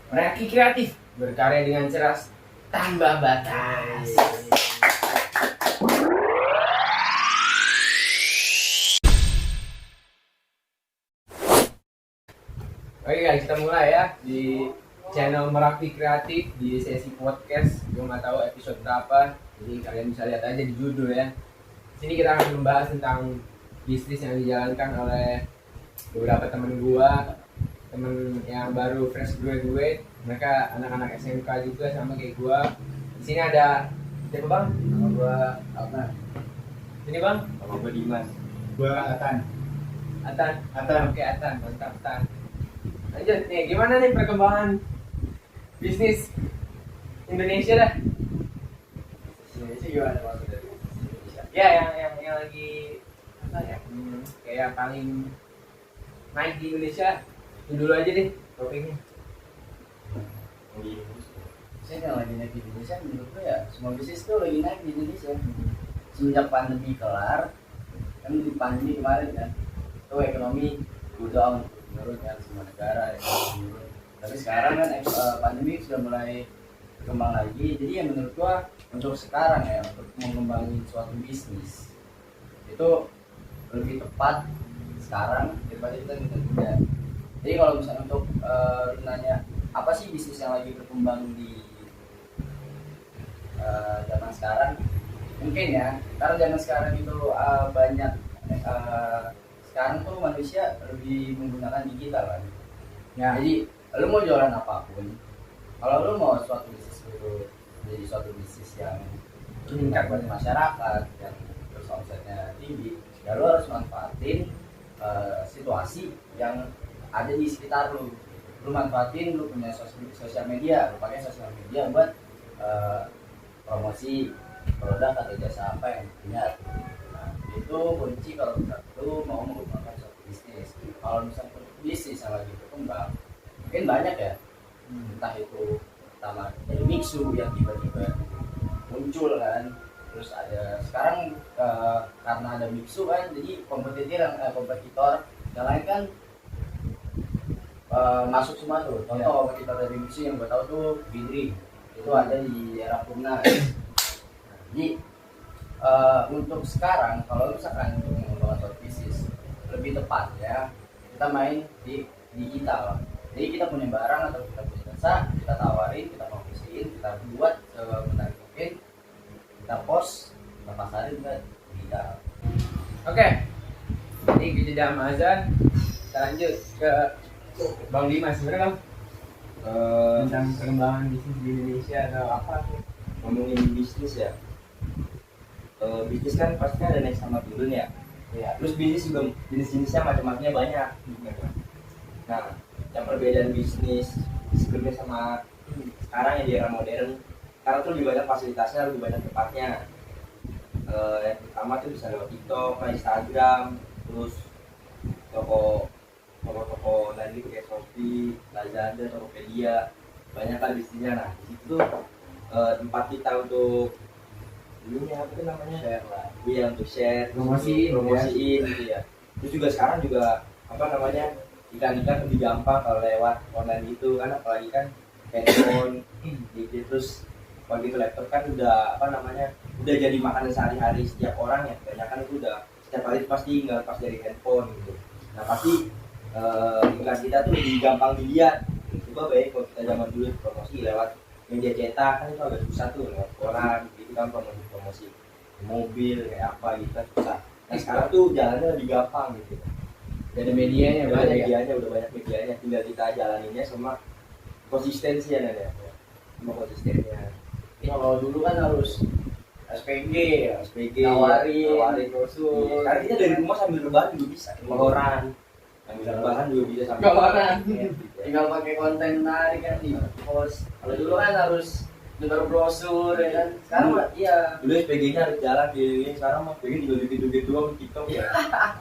Reaksi kreatif, berkarya dengan cerdas tambah batas. Oke guys, kita mulai ya di channel Merapi Kreatif di sesi podcast. Gue nggak tahu episode berapa, jadi kalian bisa lihat aja di judul ya. Sini kita akan membahas tentang bisnis yang dijalankan oleh beberapa temen temen yang baru fresh graduate. Mereka anak-anak SMK juga sama kayak gue. Di sini ada siapa bang? Nama gua Altan. Sini bang? Nama gua Dimas. Gua Atan. Atan. Oke Atan, mantap Atan. Lanjut nih, gimana nih perkembangan bisnis Indonesia dah? Indonesia gimana maksudnya? Indonesia. Ya yang lagi apa ya? Kayak paling naik di Indonesia. Itu dulu aja deh topiknya. Saya yang lagi naik di Indonesia menurut gua ya semua bisnis tuh lagi naik di Indonesia. Semenjak pandemi kelar, kan di pandemi kemarin kan, tuh ekonomi down menurun kan semua negara ya menurun. Tapi sekarang kan pandemi sudah mulai berkembang lagi. Jadi ya menurut gua untuk sekarang ya untuk mengembangin suatu bisnis itu lebih tepat sekarang daripada kita muda. Jadi kalau misalnya untuk nanya apa sih bisnis yang lagi berkembang di zaman sekarang, mungkin ya karena zaman sekarang itu banyak sekarang tuh manusia lebih menggunakan digital kan ya. Jadi lu mau jualan apapun, kalau lu mau suatu bisnis itu jadi suatu bisnis yang meningkat buat masyarakat yang terus omsetnya tinggi, ya lu harus manfaatin situasi yang ada di sekitar lu. Lu manfaatin lu punya sosial media, lu pakai sosial media buat promosi produk atau jasa apa yang punya. Nah, itu kunci kalau lu mau mengembangkan suatu bisnis. Kalau misalnya bisnis yang lagi berkembang, mungkin banyak ya, entah itu pertama dari mixu yang tiba-tiba muncul kan, terus ada sekarang karena ada mixu kan, jadi kompetitor yang lain kan masuk semua tuh. Contoh kompetitor dari mixu yang gue tahu tuh Bidri, itu ada di era Purna. Jadi untuk sekarang kalau misalkan untuk mengembangkan suatu bisnis lebih tepat ya kita main di digital. Jadi kita punya barang atau kita punya jasa, kita tawarin, kita promosiin, kita buat semenarik mungkin, kita post, kita pasarin ke digital. Oke. Ini kita azan. Kita lanjut ke Bang Dimas, sebenarnya Bang tentang perkembangan bisnis di Indonesia atau apa tuh? Ngomongin bisnis ya, bisnis kan pasti ada naik sama turun ya. Terus bisnis juga jenis-jenisnya macam-macamnya banyak. Nah, yang perbedaan bisnis sebelumnya sama sekarang yang di era modern, sekarang tuh lebih banyak fasilitasnya, lebih banyak tempatnya. Yang pertama tuh bisa lewat TikTok, Instagram, terus toko tadi kayak Shopee, Lazada, Tokopedia, banyak kan bisnisnya. Nah, di situ tempat kita untuk ini apa tuh namanya, Share lah. Iya, untuk share, promosiin gitu ya. Terus juga sekarang juga apa namanya, iklan-iklan lebih gampang kalau lewat online gitu kan, apalagi kan handphone gitu. Terus kalau gitu laptop kan udah apa namanya, udah jadi makanan sehari-hari setiap orang ya. Kebanyakan itu udah setiap hari pasti nggak lepas dari handphone gitu. Nah pasti iklan kita tuh lebih gampang dilihat. Coba baik kalau kita zaman dulu promosi lewat media cetak kan itu agak susah tuh, lewat koran gitu kan, promosi mobil kayak apa gitu kan susah. Nah sekarang tuh jalannya lebih gampang gitu. Ada medianya Udah banyak ya. medianya, udah banyak medianya, tinggal kita jalaninnya sama konsistensi ya Nada. Sama konsistennya. Kalau dulu kan harus SPG ya, nawarin brosur. Sekarang kita dari rumah sambil rebahan juga bisa, koran sambil rebahan juga bisa sambil Koran. ya, Tinggal pakai konten menarik kan di post. Kalau dulu kan harus nyebar brosur ya kan. Sekarang mah iya. Dulu SPG-nya harus jalan di sekarang mah SPG juga dikit-dikit doang di TikTok ya.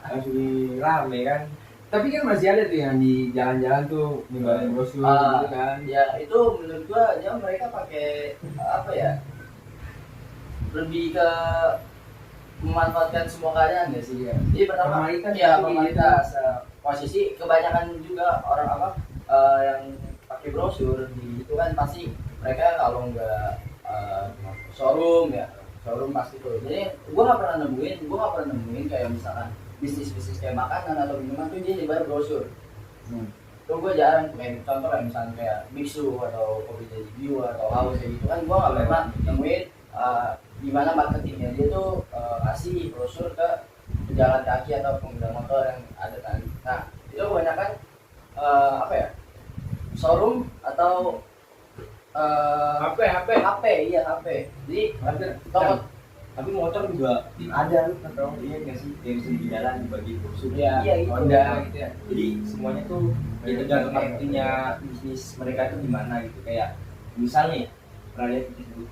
Langsung rame kan. Tapi kan masih ada tuh yang di jalan-jalan tuh nyebarin brosur gitu kan. Ya itu menurut gua ya mereka pakai apa ya? Lebih ke memanfaatkan semua keadaan ya sih ya. Jadi pertama Formalitas ya itu formalitas posisi kebanyakan juga orang apa yang pakai brosur di itu kan pasti mereka kalau nggak showroom ya, showroom pasti tuh. Jadi gue nggak pernah nemuin kayak misalkan bisnis kayak makanan atau minuman tuh dia nyebar brosur. Tuh gue jarang, kayak contoh kayak misalnya kayak Biksu atau Kopi Jadi View atau Haus kayak gitu kan gue nggak pernah nemuin gimana marketingnya dia tuh kasih brosur ke pejalan kaki atau pengguna motor yang ada kan. Nah itu kebanyakan apa ya, showroom atau HP. Iya HP. Jadi toko. Tapi motor juga ada lu kan tau, iya nggak sih, kayak bisa di jalan dibagi brosur Iya, gitu. Honda gitu ya. Jadi semuanya tuh ya tergantung marketingnya bisnis mereka itu gimana gitu. Kayak misalnya pernah lihat itu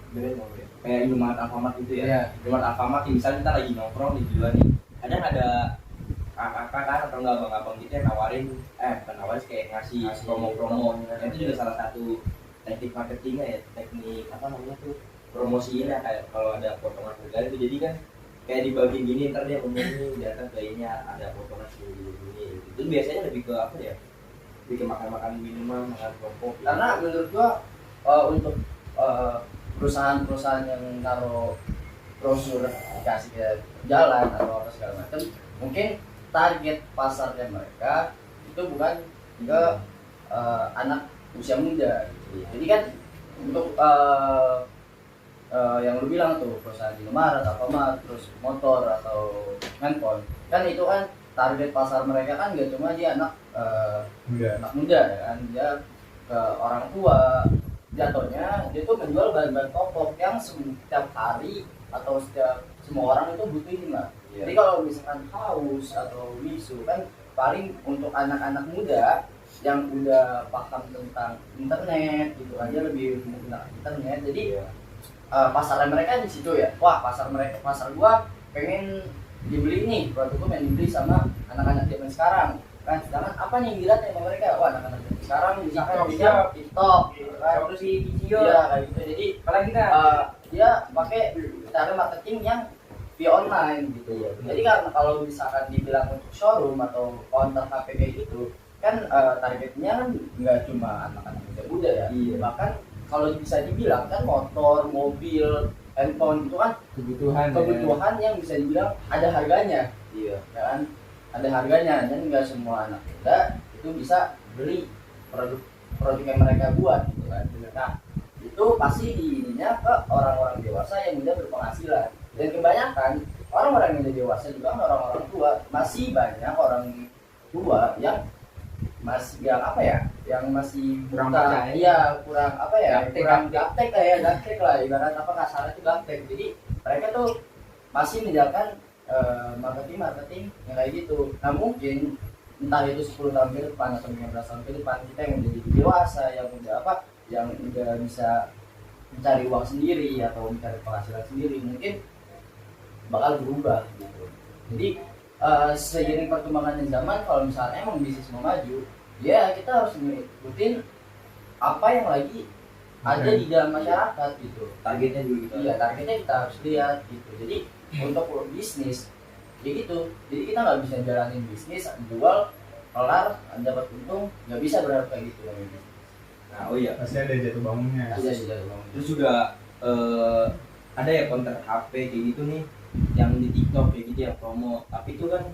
kayak Indomaret Alfamart gitu ya. Iya. Indomaret Alfamart misalnya kita lagi nongkrong di jalan nih, kadang ada kakak kan atau enggak abang-abang gitu yang nawarin bukan nawarin kayak ngasih promo-promo. Nah, itu juga salah satu teknik marketingnya ya, teknik apa namanya tuh, promosinya kayak kalau ada potongan harga itu. Jadi kan kayak dibagi gini, ntar dia ngomongin datang ke ini ada potongan segini. Itu biasanya lebih ke apa ya, lebih ke makan minuman, makan rokok. Karena menurut gua untuk perusahaan-perusahaan yang naruh brosur dikasih ke jalan atau apa segala macam, mungkin target pasarnya mereka itu bukan ke anak usia muda gitu. Jadi kan untuk yang lu bilang tuh perusahaan Indomaret, Alfamart, terus motor atau handphone, kan itu kan target pasar mereka kan gak cuma dia anak muda ya kan, dia ke orang tua. Jatuhnya dia tuh menjual bahan-bahan pokok yang setiap hari atau setiap semua orang itu butuhin lah. Jadi kalau misalkan haus atau bisu kan paling untuk anak-anak muda yang udah paham tentang internet gitu aja, lebih menggunakan internet. Jadi pasarnya mereka di situ ya. Wah, pasar gua pengen dibeli nih, produk gua pengen dibeli sama anak-anak zaman sekarang. Kan sedangkan apa nih yang dilihat sama mereka? Wah, anak-anak zaman sekarang misalkan dia TikTok gitu kan, terus di video ya kayak gitu. Jadi Apalagi kita dia pakai cara marketing yang via online gitu ya. Jadi karena kalau misalkan dibilang untuk showroom atau counter HP kayak gitu kan targetnya kan nggak cuma anak-anak muda ya. Bahkan kalau bisa dibilang kan motor, mobil, handphone itu kan kebutuhan yang bisa dibilang ada harganya. Iya. Kan ada harganya, dan nggak semua anak muda itu bisa beli produk yang mereka buat gitu kan. Nah itu pasti diininya ke orang-orang dewasa yang udah berpenghasilan, dan kebanyakan orang-orang yang udah dewasa juga kan orang-orang tua. Masih banyak orang tua yang masih yang masih kurang buta, percaya. kurang gaptek lah ibarat apa kasarnya itu gaptek. Jadi mereka tuh masih menjalankan marketing yang kayak gitu. Nah mungkin entah itu 10 tahun ke depan atau 15 tahun ke depan, kita yang udah jadi dewasa, yang udah bisa mencari uang sendiri atau mencari penghasilan sendiri, mungkin bakal berubah gitu. Jadi seiring perkembangan zaman, kalau misalnya emang bisnis mau maju, ya kita harus ngikutin apa yang lagi ada di dalam masyarakat gitu. Targetnya juga gitu. Iya, targetnya kita harus lihat gitu. Jadi untuk bisnis ya gitu. Jadi kita nggak bisa jalanin bisnis jual kelar dapat untung, nggak bisa berharap kayak gitu. Nah, oh iya. Pasti ada jatuh bangunnya. Terus juga ada ya counter HP kayak gitu nih, yang di TikTok kayak gitu yang promo. Tapi itu kan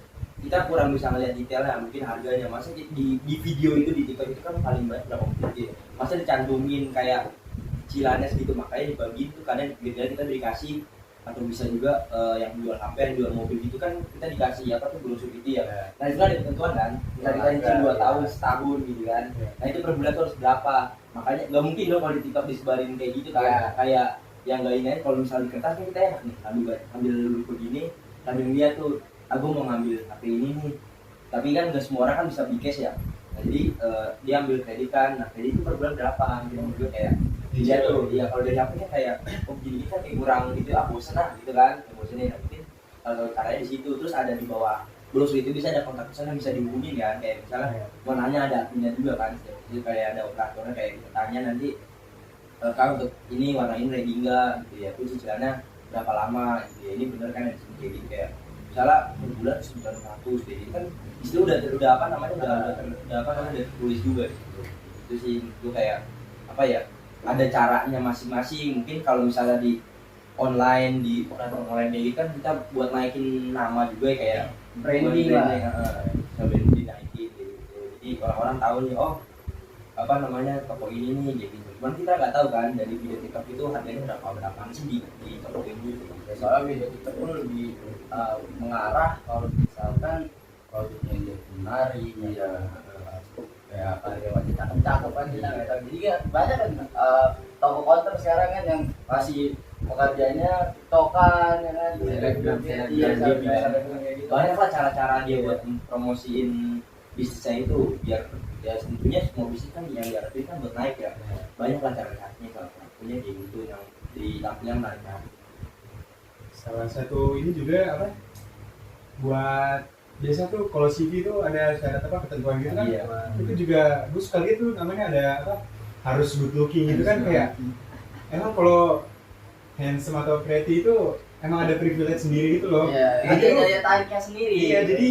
kita kurang bisa ngeliat detailnya, mungkin harganya. Masa di video itu di TikTok itu kan paling banyak berapa gitu. Masa dicantumin kayak cicilannya segitu, makanya dibagi itu kadang kita dikasih, atau bisa juga yang jual HP, yang jual mobil gitu kan kita dikasih apa tuh brosur gitu ya. Nah itu kan ada ketentuan kan, kita cicil 2 tahun, setahun gitu kan. Nah itu per bulan tuh harus berapa, makanya nggak mungkin loh kalau di TikTok disebarin kayak gitu kan. Kayak yang nggak ini, kalau misalnya di kertas kan kita enak nih, ambil begini, sambil lihat tuh aku mau ngambil HP ini nih. Tapi kan nggak semua orang kan bisa beli cash ya. Nah, jadi dia ambil kredit kan, nah kredit itu per bulan berapa, gitu juga kayak dia tuh, ya kalau dari HP kan kayak gini kan kayak kurang gitu, bosen lah gitu kan, bosennya. Mungkin kalau caranya di situ. Terus ada di bawah brosur itu bisa ada kontak person yang bisa dihubungin kan, kayak misalnya mau nanya ada adminnya juga kan, jadi kayak ada operatornya, kayak kita tanya nanti kalau untuk ini warna ini ready enggak gitu ya, terus cicilannya berapa lama gitu ya, ini bener kan di sini kayak gitu, kayak misalnya per bulan 900 kayak gitu kan, itu udah apa namanya udah tertulis juga gitu. itu sih itu kayak apa ya, ada caranya masing-masing. Mungkin kalau misalnya di online, di platform online kayak gitu kan kita buat naikin nama juga ya, kayak Branding lah. bisa branding naikin gitu. Jadi orang-orang tahu nih, oh apa namanya toko ini nih gitu. Cuman kita nggak tahu kan dari video TikTok itu harganya berapa sih di toko ini gitu. Ya, soalnya video TikTok pun lebih mengarah kalau misalkan produknya dia menarik ya, kayak karyawan cakep-cakep kan kita nggak tahu. Jadi kan banyak kan toko counter sekarang kan yang masih pekerjaannya tiktokan ya kan, Selebgram, iya, selebgram kayak gitu. Banyak lah cara-cara dia buat promosiin bisnisnya itu, biar ya tentunya semua bisnis kan yang diharapin kan buat naik ya. Banyak lah cara-caranya, kalau punya kayak gitu yang ditampilkan menarik. Salah satu ini juga apa? Buat biasa tuh kalau CV itu ada syarat apa ketentuan gitu kan? Iya. Itu juga gue suka lihat tuh namanya ada apa? Harus good looking gitu kan, kayak emang kalau handsome atau pretty itu emang ada privilege sendiri gitu loh. Iya, Jadi ada lu- daya tariknya sendiri. Iya, jadi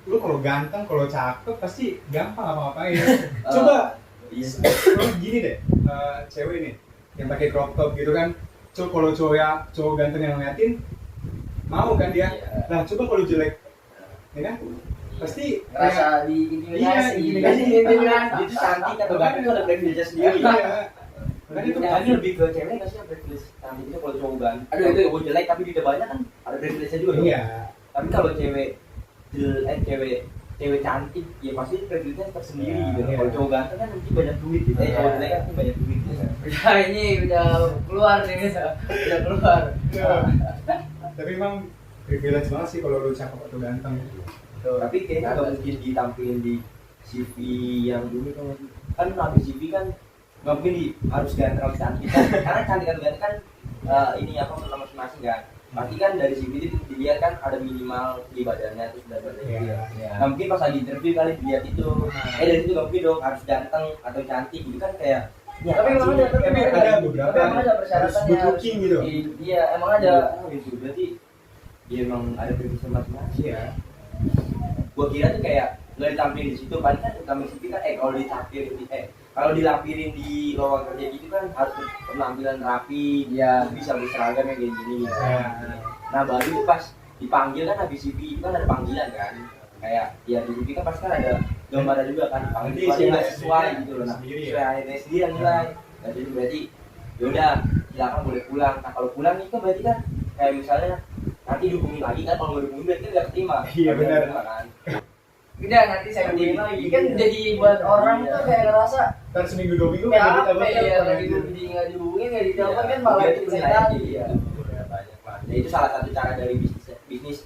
lu kalau ganteng, kalau cakep pasti gampang apa-apain. Coba Iya. lu gini deh, cewek nih yang pakai crop top gitu kan. Coba kalau cowok ganteng yang ngeliatin mau kan dia. Iya. Nah, coba kalau jelek ya kan? Pasti kayak ngerasa Iya, diintimidasi. intimidasi. Itu cantik atau ganteng itu ada privilege sendiri. iya. Makanya itu Ini lebih ke cewek nggak sih yang privilege cantik itu, kalau cowok ganteng. Aduh itu cowok jelek tapi dia banyak kan ada privilege-nya juga dong. iya. Tapi kalau cewek cantik ya pasti privilege-nya tersendiri gitu. Iya. Kalau cowok ganteng kan mungkin banyak duit gitu. Iya. Cowok jelek kan mungkin banyak duit gitu. Udah ini udah keluar nih, udah keluar. Iya. Tapi emang privilege banget sih kalau lu cakep atau ganteng. Tuh. Tapi kayaknya nggak mungkin ditampilin di CV yang dulu kan nampil CV kan nggak mungkin harus ganteng harus cantik kan. Karena cantik atau ganteng kan ini apa pertama masing-masing kan. Pasti kan dari CV itu dilihat kan ada minimal di badannya terus dari badannya. Iya. Nah mungkin pas lagi interview kali dilihat itu, dari situ nggak mungkin dong harus ganteng atau cantik gitu kan kayak. Ya, Tapi emang ada, Tapi ada beberapa tapi emang ada harus persyaratannya. good looking gitu. Iya, emang ada. Oh, gitu. Berarti dia emang ada privilege masing-masing. Iya. Gua kira tuh kayak nggak ditampilin di situ, paling kan utama CV kan kalau dilampirin di lowongan kerja gitu kan harus penampilan rapi, Iya. terus bisa berseragam yang kayak gini. Iya. Nah baru itu pas dipanggil kan habis CV itu kan ada panggilan kan, kayak ya di CV kan pasti kan ada gambarnya juga kan, Nanti panggil pasti sih nggak sesuai gitu loh. Nah sendiri ya. sesuai akhirnya sendiri yang nilai. Nah jadi berarti yaudah silakan boleh pulang. Nah kalau pulang itu berarti kan kayak misalnya nanti dihubungin lagi kan, kalau nggak dihubungin berarti kan nggak keterima. Iya, Nggak benar. keterima kan. Udah nanti saya hubungin lagi kan, jadi buat orang tuh kayak ngerasa Ntar seminggu 2 minggu kayak nggak apa ditelepon, ya, kan, lagi gitu. nggak dihubungin nggak ditelepon kan malah Iya, bikin itu saya banyak, tadi iya. ya. Banyak lah. Nah itu salah satu cara dari bisnis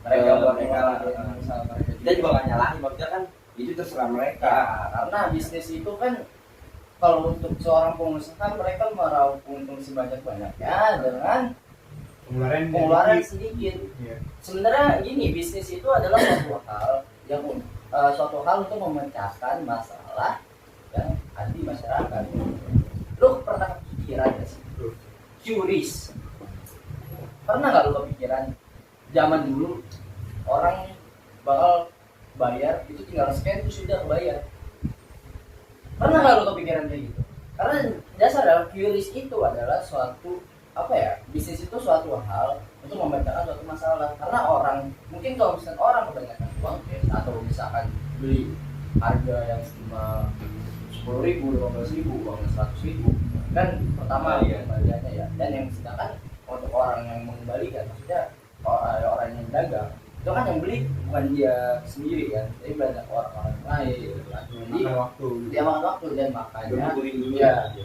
Mereka buat mereka lah. masalah mereka. Kita juga nggak nyalahin, maksudnya kan itu terserah mereka. Ya, karena bisnis itu kan kalau untuk seorang pengusaha kan mereka meraup untung sebanyak-banyaknya dengan pengeluaran sedikit. Iya. Sebenarnya gini, bisnis itu adalah suatu hal untuk memecahkan masalah yang ada di masyarakat. Lu pernah kepikiran gak sih? Curious. Pernah nggak lu kepikiran zaman dulu orang bakal bayar itu tinggal scan itu sudah bayar? Pernah nggak lu kepikiran kayak gitu? Karena dasar dalam curious itu adalah suatu apa ya, bisnis itu suatu hal untuk memecahkan suatu masalah. Karena orang mungkin kalau misalkan orang kebanyakan uang cash atau misalkan beli harga yang cuma 10.000, 15.000, uang 100.000 kan pertama Iya. kembaliannya ya. Dan yang sedangkan untuk orang yang mengembalikan, maksudnya orang yang dagang itu kan yang beli bukan dia sendiri kan, jadi banyak orang-orang lain gitu kan. Jadi Makan waktu. dia makan waktu dan makanya Berkumpulin dulu ya ya.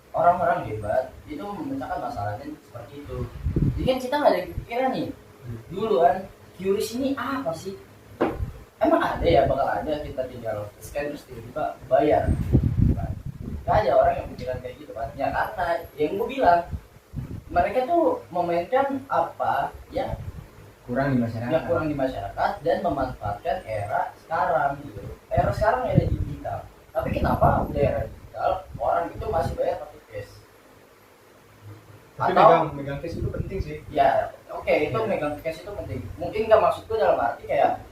orang-orang hebat itu memecahkan masalahnya seperti itu. Jadi kan kita nggak ada pikiran nih dulu kan, curious ini apa sih? Emang ada ya, bakal ada kita tinggal scan terus tiba-tiba bayar kan? Nggak ada orang yang pikiran kayak gitu kan. Ya karena yang gue bilang mereka tuh memainkan apa ya Kurang di masyarakat. yang kurang di masyarakat dan memanfaatkan era sekarang gitu. Era sekarang era digital. Tapi kenapa udah era digital orang itu masih bayar pakai cash? Tapi Atau megang cash itu penting sih. ya oke, itu megang cash itu penting. Mungkin nggak maksudku dalam arti kayak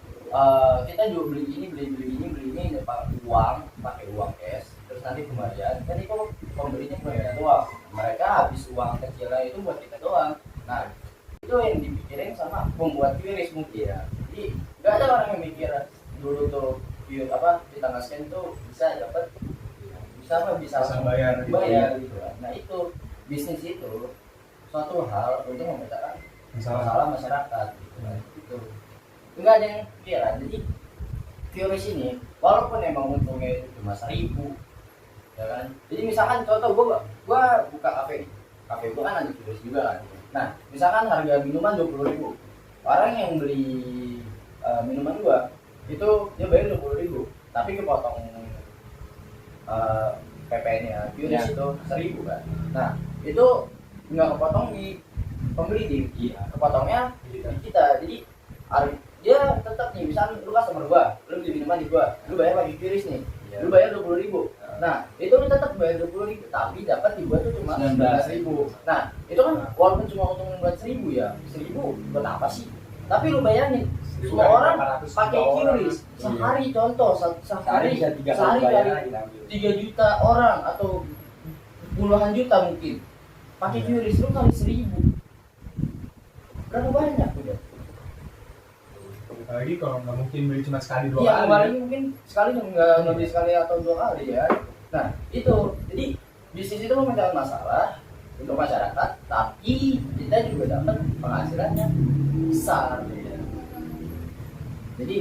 kita juga beli ini pakai uang cash, terus nanti kembalian kan itu pembelinya pembelian doang, mereka habis uang kecilnya itu buat kita doang. Nah itu yang dipikirin sama pembuat QRIS mungkin ya. Jadi nggak ada orang yang mikir dulu tuh kita nge-scan tuh bisa dapat bisa bayar gitu kan. Nah itu bisnis itu suatu hal untuk memecahkan masalah masalah masyarakat gitu kan. Itu enggak ada yang pikiran. Jadi QRIS ini walaupun emang untungnya itu cuma 1.000 ya kan. Jadi misalkan contoh gua buka kafe gua kan ada QRIS juga kan. Nah misalkan harga minuman 20.000, orang yang beli minuman gua itu dia bayar 20.000 tapi kepotong PPN-nya QRIS itu 1.000 kan. Nah itu nggak kepotong di pembeli, kepotongnya di kita. Jadi dia tetap nih, misalnya lu customer gua, lu beli minuman di gua, lu bayar pakai QRIS nih, lu bayar 20.000. Nah itu lu tetap bayar 20.000 tapi dapat di gua tuh cuma 19.000. Nah itu kan walaupun cuma untung buat 1.000 ya, 1.000 buat apa sih? Tapi lu bayangin semua orang pakai QRIS sehari, contoh sehari kali 3 juta orang atau puluhan juta mungkin pakai QRIS, lu kali 1.000 berapa banyak udah? Apalagi kalau nggak mungkin beli cuma sekali dua Iya, kali. kemarin mungkin sekali nggak beli sekali atau 2 kali ya. Nah itu jadi bisnis itu memecahkan masalah untuk masyarakat, tapi kita juga dapat penghasilannya besar ya. Jadi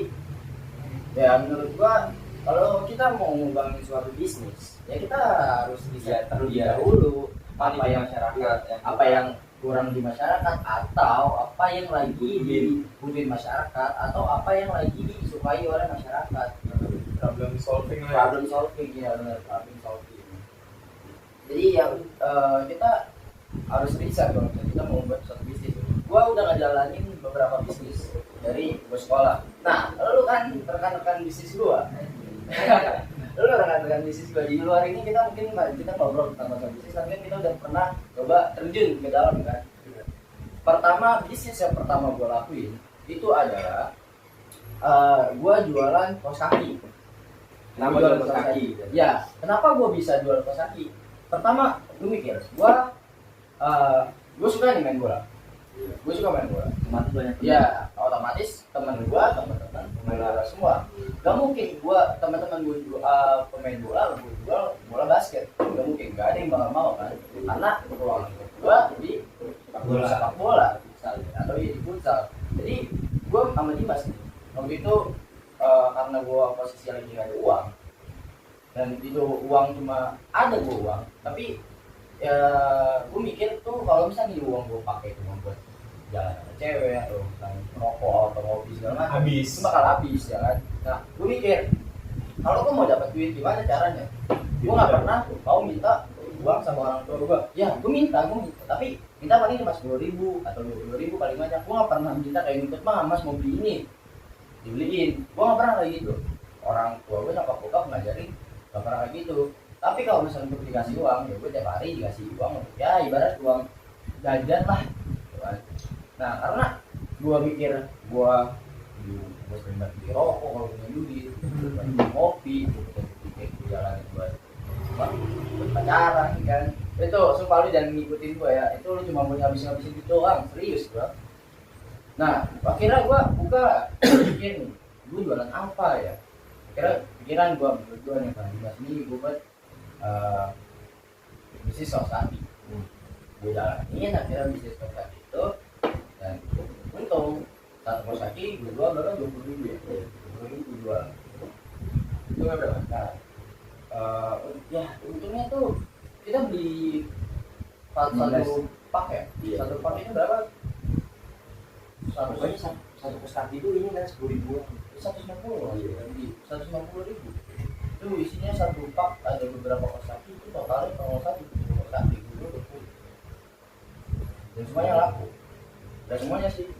ya menurut gua kalau kita mau ngembangin suatu bisnis ya kita harus bisa terlebih dahulu apa yang masyarakat, apa yang kurang di masyarakat, atau apa yang lagi dibutuhin masyarakat, atau apa yang lagi disukai oleh masyarakat. Problem solving lah. Problem solving ya, benar, problem solving. Jadi ya kita harus riset kalau kita mau buat suatu bisnis. Gua udah ngejalanin beberapa bisnis dari gua sekolah. Nah, lu kan rekan-rekan bisnis gua. Lu rekan-rekan bisnis gua di luar ini kita ngobrol tentang masalah bisnis, tapi kan kita udah pernah coba terjun ke dalam kan. Pertama, bisnis yang pertama gua lakuin itu adalah gua jualan kaos kaki. Kenapa jualan kaos kaki? Ya, kenapa gua bisa jual kaos kaki? Pertama, gue mikir, gue suka nih main bola. Gue suka main bola. Otomatis banyak. Ya, otomatis teman pemain bola semua. Gak mungkin teman-teman gue pemain bola, gue jual bola basket. Gak mungkin, gak ada yang bakal mau kan. Karena peluang gue di sepak bola misalnya, atau di futsal. Jadi gue sama Dimas nih. Waktu itu karena gue posisi lagi gak ada uang, dan itu uang cuma ada gue uang, tapi ya gue mikir tuh kalau misalnya uang gue pakai cuma buat jalan sama cewek atau misalnya rokok atau ngopi segala macam, Habis. itu bakal habis ya kan. Nah gue mikir kalau gue mau dapat duit gimana caranya? Gue nggak pernah mau minta uang sama orang tua gue. Ya gue minta, tapi minta paling cuma 10.000 atau 20.000 paling banyak. Gue nggak pernah minta kayak nuntut, mas mau beli ini dibeliin. Gue nggak pernah kayak gitu. Orang tua gue nyokap bokap ngajarin gak pernah kayak gitu. Tapi kalau misalnya untuk dikasih uang, ya gue tiap hari dikasih uang, ya ibarat uang jajan lah gitu kan. Nah karena gue mikir gue sering banget beli rokok kalau punya duit, buat ngopi, buat jalan buat pacaran kan. Itu sumpah lu jangan ngikutin gue ya, itu lu cuma buat ngabisin itu doang, serius gue. Nah akhirnya gue buka pikir nih, gue jualan apa ya. Pikiran gue berdua nih kan, Dimas ini gue buat bisnis kaos kaki. Gue jalanin akhirnya bisnis kaos kaki itu, dan untung satu kaos kaki gue jual berapa? 20.000 ya? 20.000 jual. Itu nggak berapa? Nah, ya untungnya tuh kita beli satu pak ya? Iya. Satu pak itu berapa? Pokoknya satu kaos kaki itu ini kan 10.000. 190.000. Itu isinya satu pak, ada beberapa kaos kaki, itu totalnya kalau satu kaos kaki dulu 20. Dan semuanya laku. Dan semuanya sih.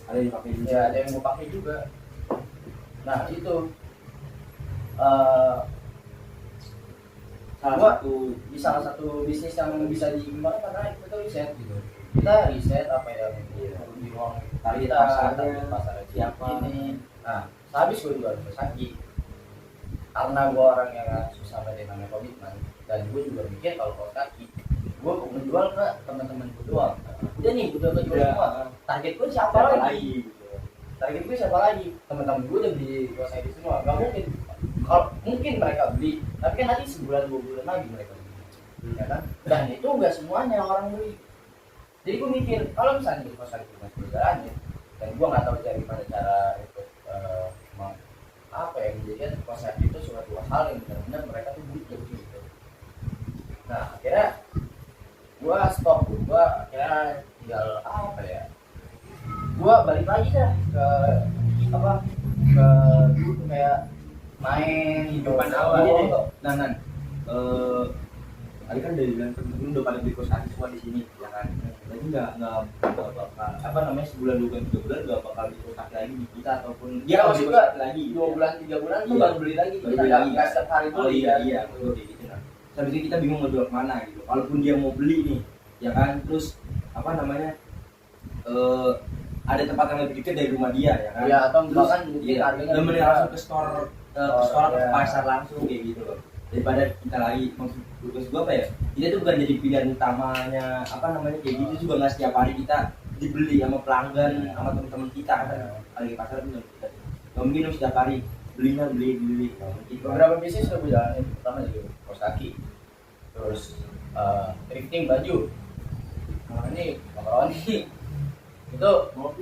Ada yang pakai juga. Ya ada yang mau pakai juga. Nah itu salah satu bisnis yang bisa dikembangkan karena kita riset gitu. Kita riset apa yang di ruang target kita, pasarnya pasar siapa ini, Nah, sehabis gue jual kaos kaki, karena gue orang yang susah banget namanya komitmen, dan gue juga mikir kalau kaos kaki gue menjual ke teman-teman gue doang. Udah nih, udah kejual semua. Target gue siapa lagi? Target gue siapa lagi? Teman-teman gue udah beli kaos kaki semua. Gak mungkin. Kalau mungkin mereka beli, tapi kan nanti sebulan 2 bulan lagi mereka beli, ya kan? Dan itu nggak semuanya orang beli. Jadi gue mikir kalau misalnya kaos kaki masih berjalan ya, dan gue nggak tahu dari mana cara itu apa ya, menjadikan kaos kaki itu suatu hal yang benar-benar mereka tuh butuh gitu. Nah akhirnya gue stop, gue akhirnya tinggal apa ya, gue balik lagi dah ke apa, ke dulu tuh kayak main Kehidupan gitu. awal. Nan, tadi kan dari bilang temen-temen udah pada beli kaos kaki semua di sini, ya kan? Berarti nggak bakal apa namanya sebulan 2 bulan 3 bulan nggak bakal beli kaos kaki lagi di kita ataupun Dia kalau maksud beli gua kaos kaki lagi 2 bulan 3 bulan tuh Iya. baru beli lagi. Baru Kita beli lagi, nggak ya. setiap hari Oh beli iya kan. iya betul kayak gitu kan. Habis itu kita bingung mau jual kemana gitu. Walaupun dia mau beli nih, ya kan? Terus apa namanya? Ada tempat yang lebih dekat dari rumah dia, ya kan? Iya, atau Terus, bahkan mungkin iya, harganya dan lebih mending murah. langsung ke store atau ke Iya. pasar langsung kayak gitu loh. Daripada kita lagi maksud gua apa ya? Kita tuh bukan jadi pilihan utamanya apa namanya kayak gitu juga nggak setiap hari kita dibeli sama pelanggan sama teman-teman kita kan. Lagi di pasar tuh kita nggak mungkin dong setiap hari beli nggak beli nggak mungkin. Beberapa bisnis udah gue jalanin, pertama juga kaos kaki, terus thrifting baju. Nah ini makaroni itu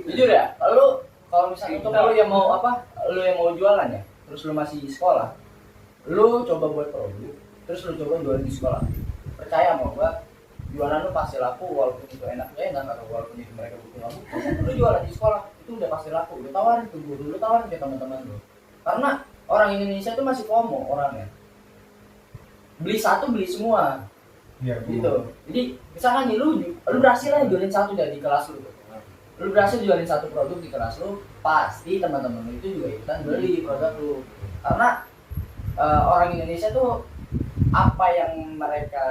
jujur ya, kalau misalnya untuk lu yang mau apa, lu yang mau jualan ya, terus lu masih di sekolah, lu coba buat produk, terus lu coba jualan di sekolah. Percaya sama gua, jualan lu pasti laku, walaupun itu enak atau walaupun itu mereka butuh laku. Lu jualan di sekolah itu udah pasti laku. Lu tawarin ke guru, lu tawarin ke teman-teman lu. Karena orang Indonesia itu masih FOMO orangnya. Beli satu beli semua. Iya, Gitu. Jadi misalkan nih lu berhasil aja jualin satu dari kelas lu. Lu berhasil jualin satu produk di kelas lu, pasti teman-teman lu itu juga ikutan beli produk lu. Karena orang Indonesia tuh apa yang mereka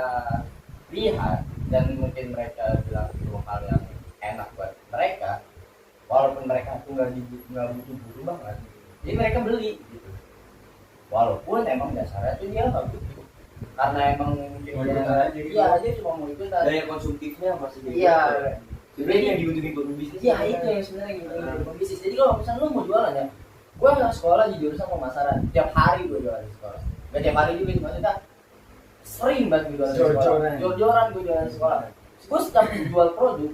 lihat dan mungkin mereka bilang itu hal yang enak buat mereka, walaupun mereka tuh nggak butuh guru banget, jadi mereka beli gitu. Walaupun emang dasarnya tuh dia nggak butuh, karena emang mungkin Mau ikutan aja gitu. iya dia cuma mau ikutan. Daya konsumtifnya pasti gitu. Iya. Sebenarnya yang dibutuhin buat bisnis. Iya itu yang sebenarnya gitu bisnis. Jadi kalau misalnya lu mau jualan ya, gue nggak sekolah di jurusan pemasaran, tiap hari gue jualan di sekolah. Gak tiap hari juga maksudnya sering banget gue jualan di sekolah. Jor-joran gue jualan di sekolah. Gue setiap jual produk,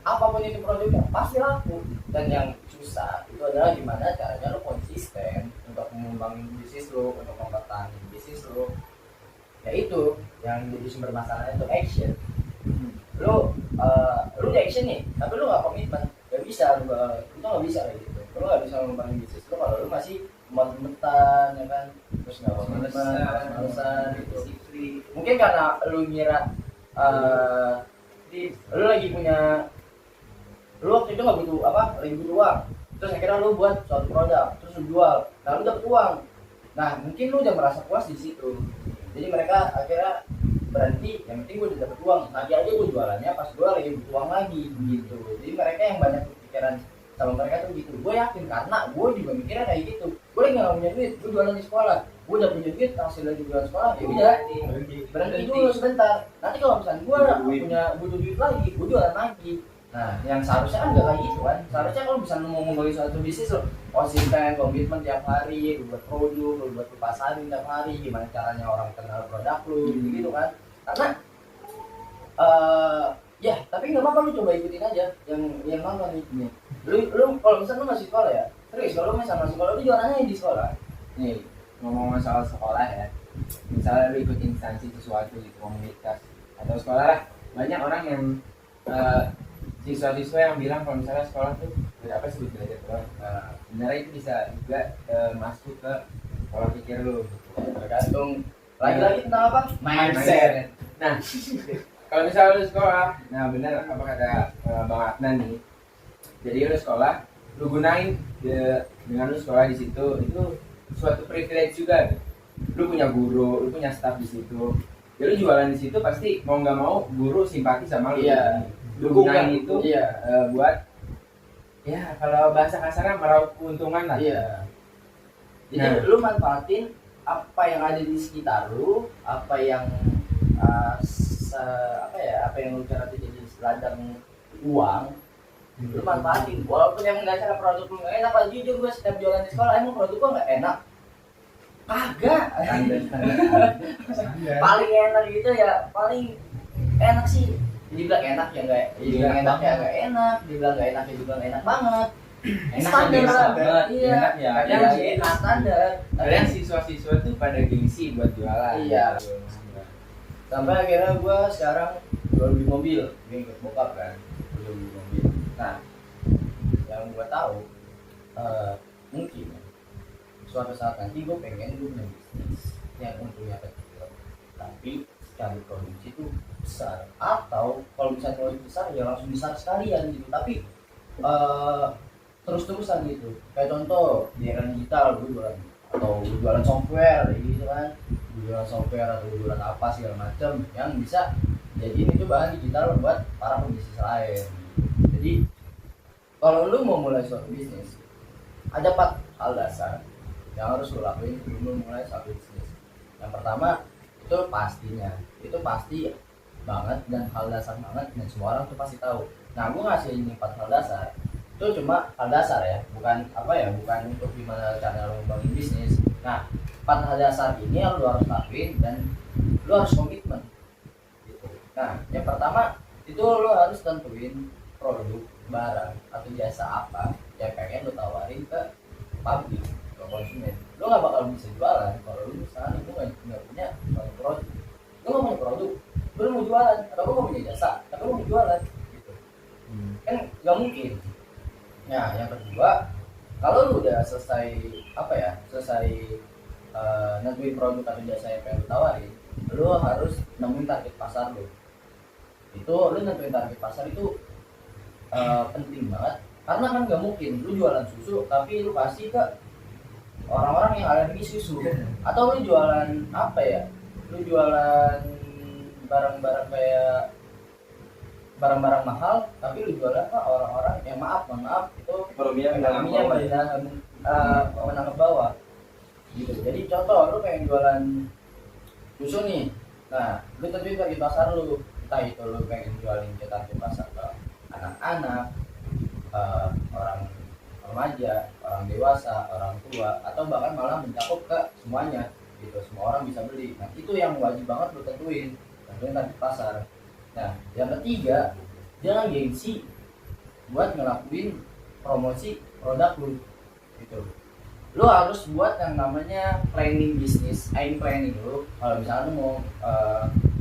apapun itu produknya pasti laku. Dan yang susah itu adalah gimana caranya lo konsisten untuk mengembangin bisnis lo, untuk mempertahankan bisnis lo. Ya itu yang jadi sumber masalahnya itu action. Lu udah action nih, tapi lu nggak komitmen, nggak bisa, lu nggak bisa kayak gitu. Lu nggak bisa mengembangin bisnis lu kalau lu masih males-malesan, ya kan, terus nggak komitmen, males-malesan gitu. Mungkin karena lu ngira lu lagi punya, lu waktu itu nggak butuh apa, lagi butuh uang, terus akhirnya lu buat suatu produk, terus lu jual, nah lu dapet uang. Nah mungkin lu udah merasa puas di situ, jadi mereka akhirnya berhenti, yang penting gue udah dapet uang, nanti aja gue jualannya pas gue lagi butuh uang lagi gitu. Jadi mereka yang banyak pikiran sama mereka tuh gitu. Gue yakin karena gue juga mikirnya kayak gitu. Gue lagi nggak punya duit, gue jualan di sekolah, gue udah punya duit, hasilnya juga sekolah, ya udah berhenti dulu sebentar. Nanti kalau misalnya gue punya butuh duit lagi, gue jualan lagi. Nah, yang seharusnya kan nggak kayak gitu kan. Seharusnya kalau misalnya mau ngembangin suatu bisnis lo konsisten, komitmen tiap hari, lu buat produk, lu buat pasarin tiap hari, gimana caranya orang kenal produk lu, gitu kan. Karena ya, tapi nggak apa-apa lu coba ikutin aja yang nonton nih. Lu kalau misalnya lu masih sekolah ya, serius kalau lu misalnya masih sekolah, lu jualannya di sekolah. Nih, ngomong soal sekolah ya, misalnya lu ikut instansi sesuatu gitu, komunitas atau sekolah lah, banyak orang yang siswa-siswa yang bilang kalau misalnya sekolah tuh apa sih belajar doang. Sebenarnya itu bisa juga masuk ke pola pikir lu gitu. Tergantung lagi-lagi tentang apa? Mindset. Nah, kalau misalnya lu sekolah, nah benar apa kata Bang Adnan nih. Jadi lu sekolah, lu gunain dengan lu sekolah di situ itu suatu privilege juga. Lu punya guru, lu punya staff di situ. Jadi lu jualan di situ pasti mau nggak mau guru simpati sama lu. Iya. Lu gunain itu iya. buat ya kalau bahasa kasarnya meraup keuntungan lah. Iya. Jadi lu manfaatin apa yang ada di sekitar lu, apa yang apa yang lu cara jadi ladang uang, lu manfaatin. Walaupun emang nggak cara produk lu nggak enak, kalau jujur gue setiap jualan di sekolah emang produk gue nggak enak, kagak. Paling enak gitu ya, paling enak sih. Dibilang enak ya nggak, dibilang enak ya nggak enak, dibilang nggak enak ya juga nggak enak banget. Enak Standar, iya. enak ya. Kadang sih enak standar. Kadang siswa-siswa tuh pada gengsi buat jualan. Iya. Sampai akhirnya gue sekarang jual beli mobil, gue ikut bokap kan, jual beli mobil. Nah, yang gue tahu mungkin suatu saat nanti gue pengen gue punya bisnis yang untungnya kecil, tapi sekali produksi itu besar. Atau kalau misalnya produksi besar ya langsung besar sekalian gitu. Tapi terus-terusan gitu. Kayak contoh di era digital gue jualan atau gue jualan software gitu kan, gue jualan software atau gue jualan apa segala macam yang bisa jadi itu bahan digital buat para pebisnis lain. Jadi kalau lu mau mulai suatu bisnis ada 4 hal dasar yang harus lu lakuin sebelum mulai suatu bisnis. Yang pertama itu pastinya, itu pasti banget dan hal dasar banget dan semua orang tuh pasti tahu. Nah gue ngasih ini 4 hal dasar itu cuma hal dasar ya, bukan bukan untuk gimana cara lo membangun bisnis. Nah 4 hal dasar ini yang lo harus lakuin dan lo harus komitmen gitu. Nah yang pertama itu lo harus tentuin produk, barang atau jasa apa yang pengen lo tawarin ke publik, ke konsumen. Lo nggak bakal bisa jualan kalau lo misalnya lo nggak punya suatu produk. Lo nggak punya produk, lo mau jualan atau lo nggak punya jasa tapi lo mau jualan gitu. Kan nggak mungkin. Nah, yang kedua, kalau lu udah selesai nentuin produk atau jasa yang pengen lu tawarin, lu harus nemuin target pasar lu. Itu lu nentuin target pasar itu penting banget, karena kan nggak mungkin lu jualan susu tapi lu kasih ke orang-orang yang alergi susu, atau lu jualan lu jualan barang-barang kayak barang-barang mahal tapi lu jualan ke orang-orang yang mohon maaf itu ekonominya menengah ke bawah gitu. Jadi contoh lu pengen jualan susu nih, nah lu tentuin target pasar lu, entah itu lu pengen jualin ke target pasar ke anak-anak, orang remaja, orang dewasa, orang tua, atau bahkan malah mencakup ke semuanya gitu, semua orang bisa beli. Nah itu yang wajib banget lu tentuin target pasar. Nah, yang ketiga, jangan gengsi buat ngelakuin promosi produk lu gitu. Lu harus buat yang namanya planning bisnis, planning lu kalau misalnya lu mau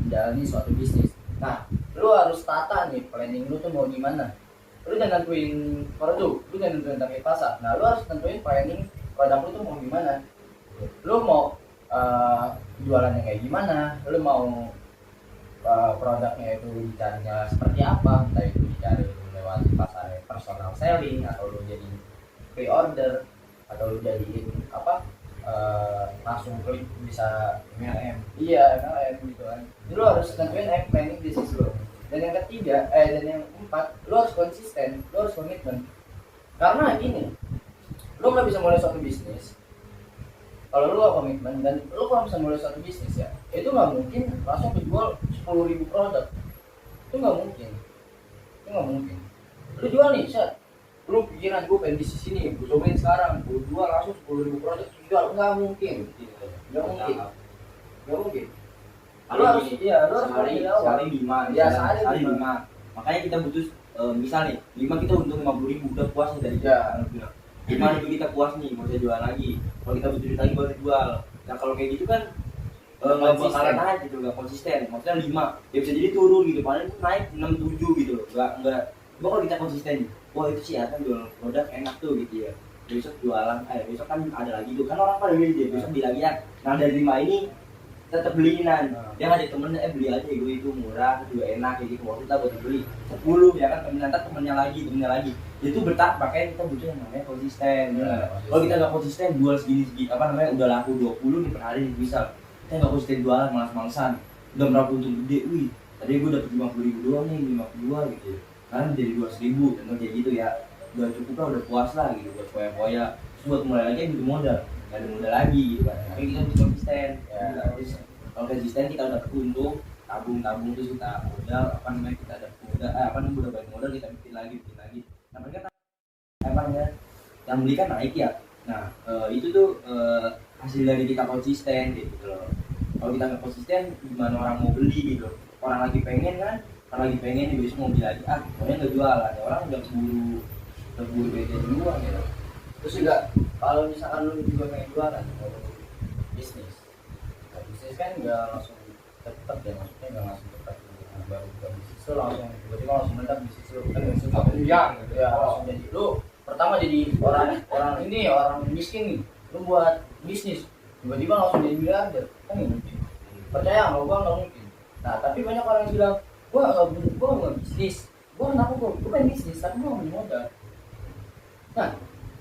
menjalani suatu bisnis. Nah, lu harus tata nih planning lu tuh mau gimana. Lu jangan nentuin produk, lu jangan nentuin target pasar. Nah, lu harus nentuin planning produk lu tuh mau gimana. Lu mau jualannya kayak gimana, lu mau produknya itu dicarinya seperti apa, entah itu dicari lewat pasar personal selling atau lu jadi pre-order atau lu jadiin langsung klik bisa MLM. Iya, MLM gitu kan. Jadi lu harus tentuin planning bisnis lu. Dan yang ketiga, dan yang keempat, lu harus konsisten, lu harus komitmen. Karena gini, lu nggak bisa mulai suatu bisnis kalau lu gak komitmen, dan lu kalau bisa mulai suatu bisnis ya, itu nggak mungkin langsung dijual 10.000 produk. Itu nggak mungkin. Lu jual nih, set, lu pikiran gue pengen bisnis ini, gue cobain sekarang, gue jual langsung 10.000 produk, jual, nggak mungkin. Lu harus sekali 5. Ya, sekali 5. Makanya kita butuh misal nih, 5 kita untung 50.000 udah puas nih dari kita. 5 itu kita puas nih, mau saya jual lagi. Kalau kita butuh duit lagi baru jual. Nah kalau kayak gitu kan nggak bakalan naik gitu, nggak konsisten. Maksudnya 5, ya bisa jadi turun gitu, paling naik 6-7 gitu loh. Nggak. Kalau kita konsisten, wah itu sih akan jual produk enak tuh gitu ya. Besok jualan, besok kan ada lagi tuh, kan orang pada beli dia, besok beli lagi ya. Nah dari 5 ini tetap beliinan. Dia ada temennya, beli aja gue itu murah, juga enak kayak gitu. Waktu kita buat beli 10 ya kan, temennya lagi. Itu bertahap, makanya kita butuh yang namanya konsisten. Kalau kita nggak konsisten jual segini udah laku 20 nih per hari bisa. Kita nggak konsisten jualan, malas-malasan. Udah berapa untung gede, wih. Tadi gue dapet 50.000 doang nih, 52 gitu. Sekarang jadi 200.000, contoh kayak gitu ya. Udah cukup lah, udah puas lah gitu buat foya-foya. Terus buat mulai lagi butuh modal. nggak ada modal lagi gitu kan, tapi kita harus konsisten. Ya. Kita harus kalau konsisten kita udah untung, tabung terus kita modal apa namanya, kita ada modal udah banyak modal, kita bikin lagi. Nah mereka apa namanya, yang beli kan naik ya. Nah itu tuh hasil dari kita konsisten gitu loh. Kalau kita nggak konsisten gimana orang mau beli gitu. Orang lagi pengen kan, nih besok mau beli lagi, pokoknya nggak jualan ya, orang udah keburu beda duluan gitu. Terus juga kalau misalkan lu juga pengen jualan kalau bisnis, nah, bisnis kan nggak langsung cepet ya, maksudnya nggak langsung cepet baru buka bisnis lu langsung tiba-tiba langsung meledak bisnis lu kan langsung ya langsung jadi lu pertama jadi orang miskin nih, lu buat bisnis tiba-tiba langsung jadi miliarder kan nggak mungkin. Percaya nggak? Gua nggak mungkin. Nah tapi banyak orang yang bilang gua nggak bisnis, gua pengen bisnis tapi gua nggak punya modal. Nah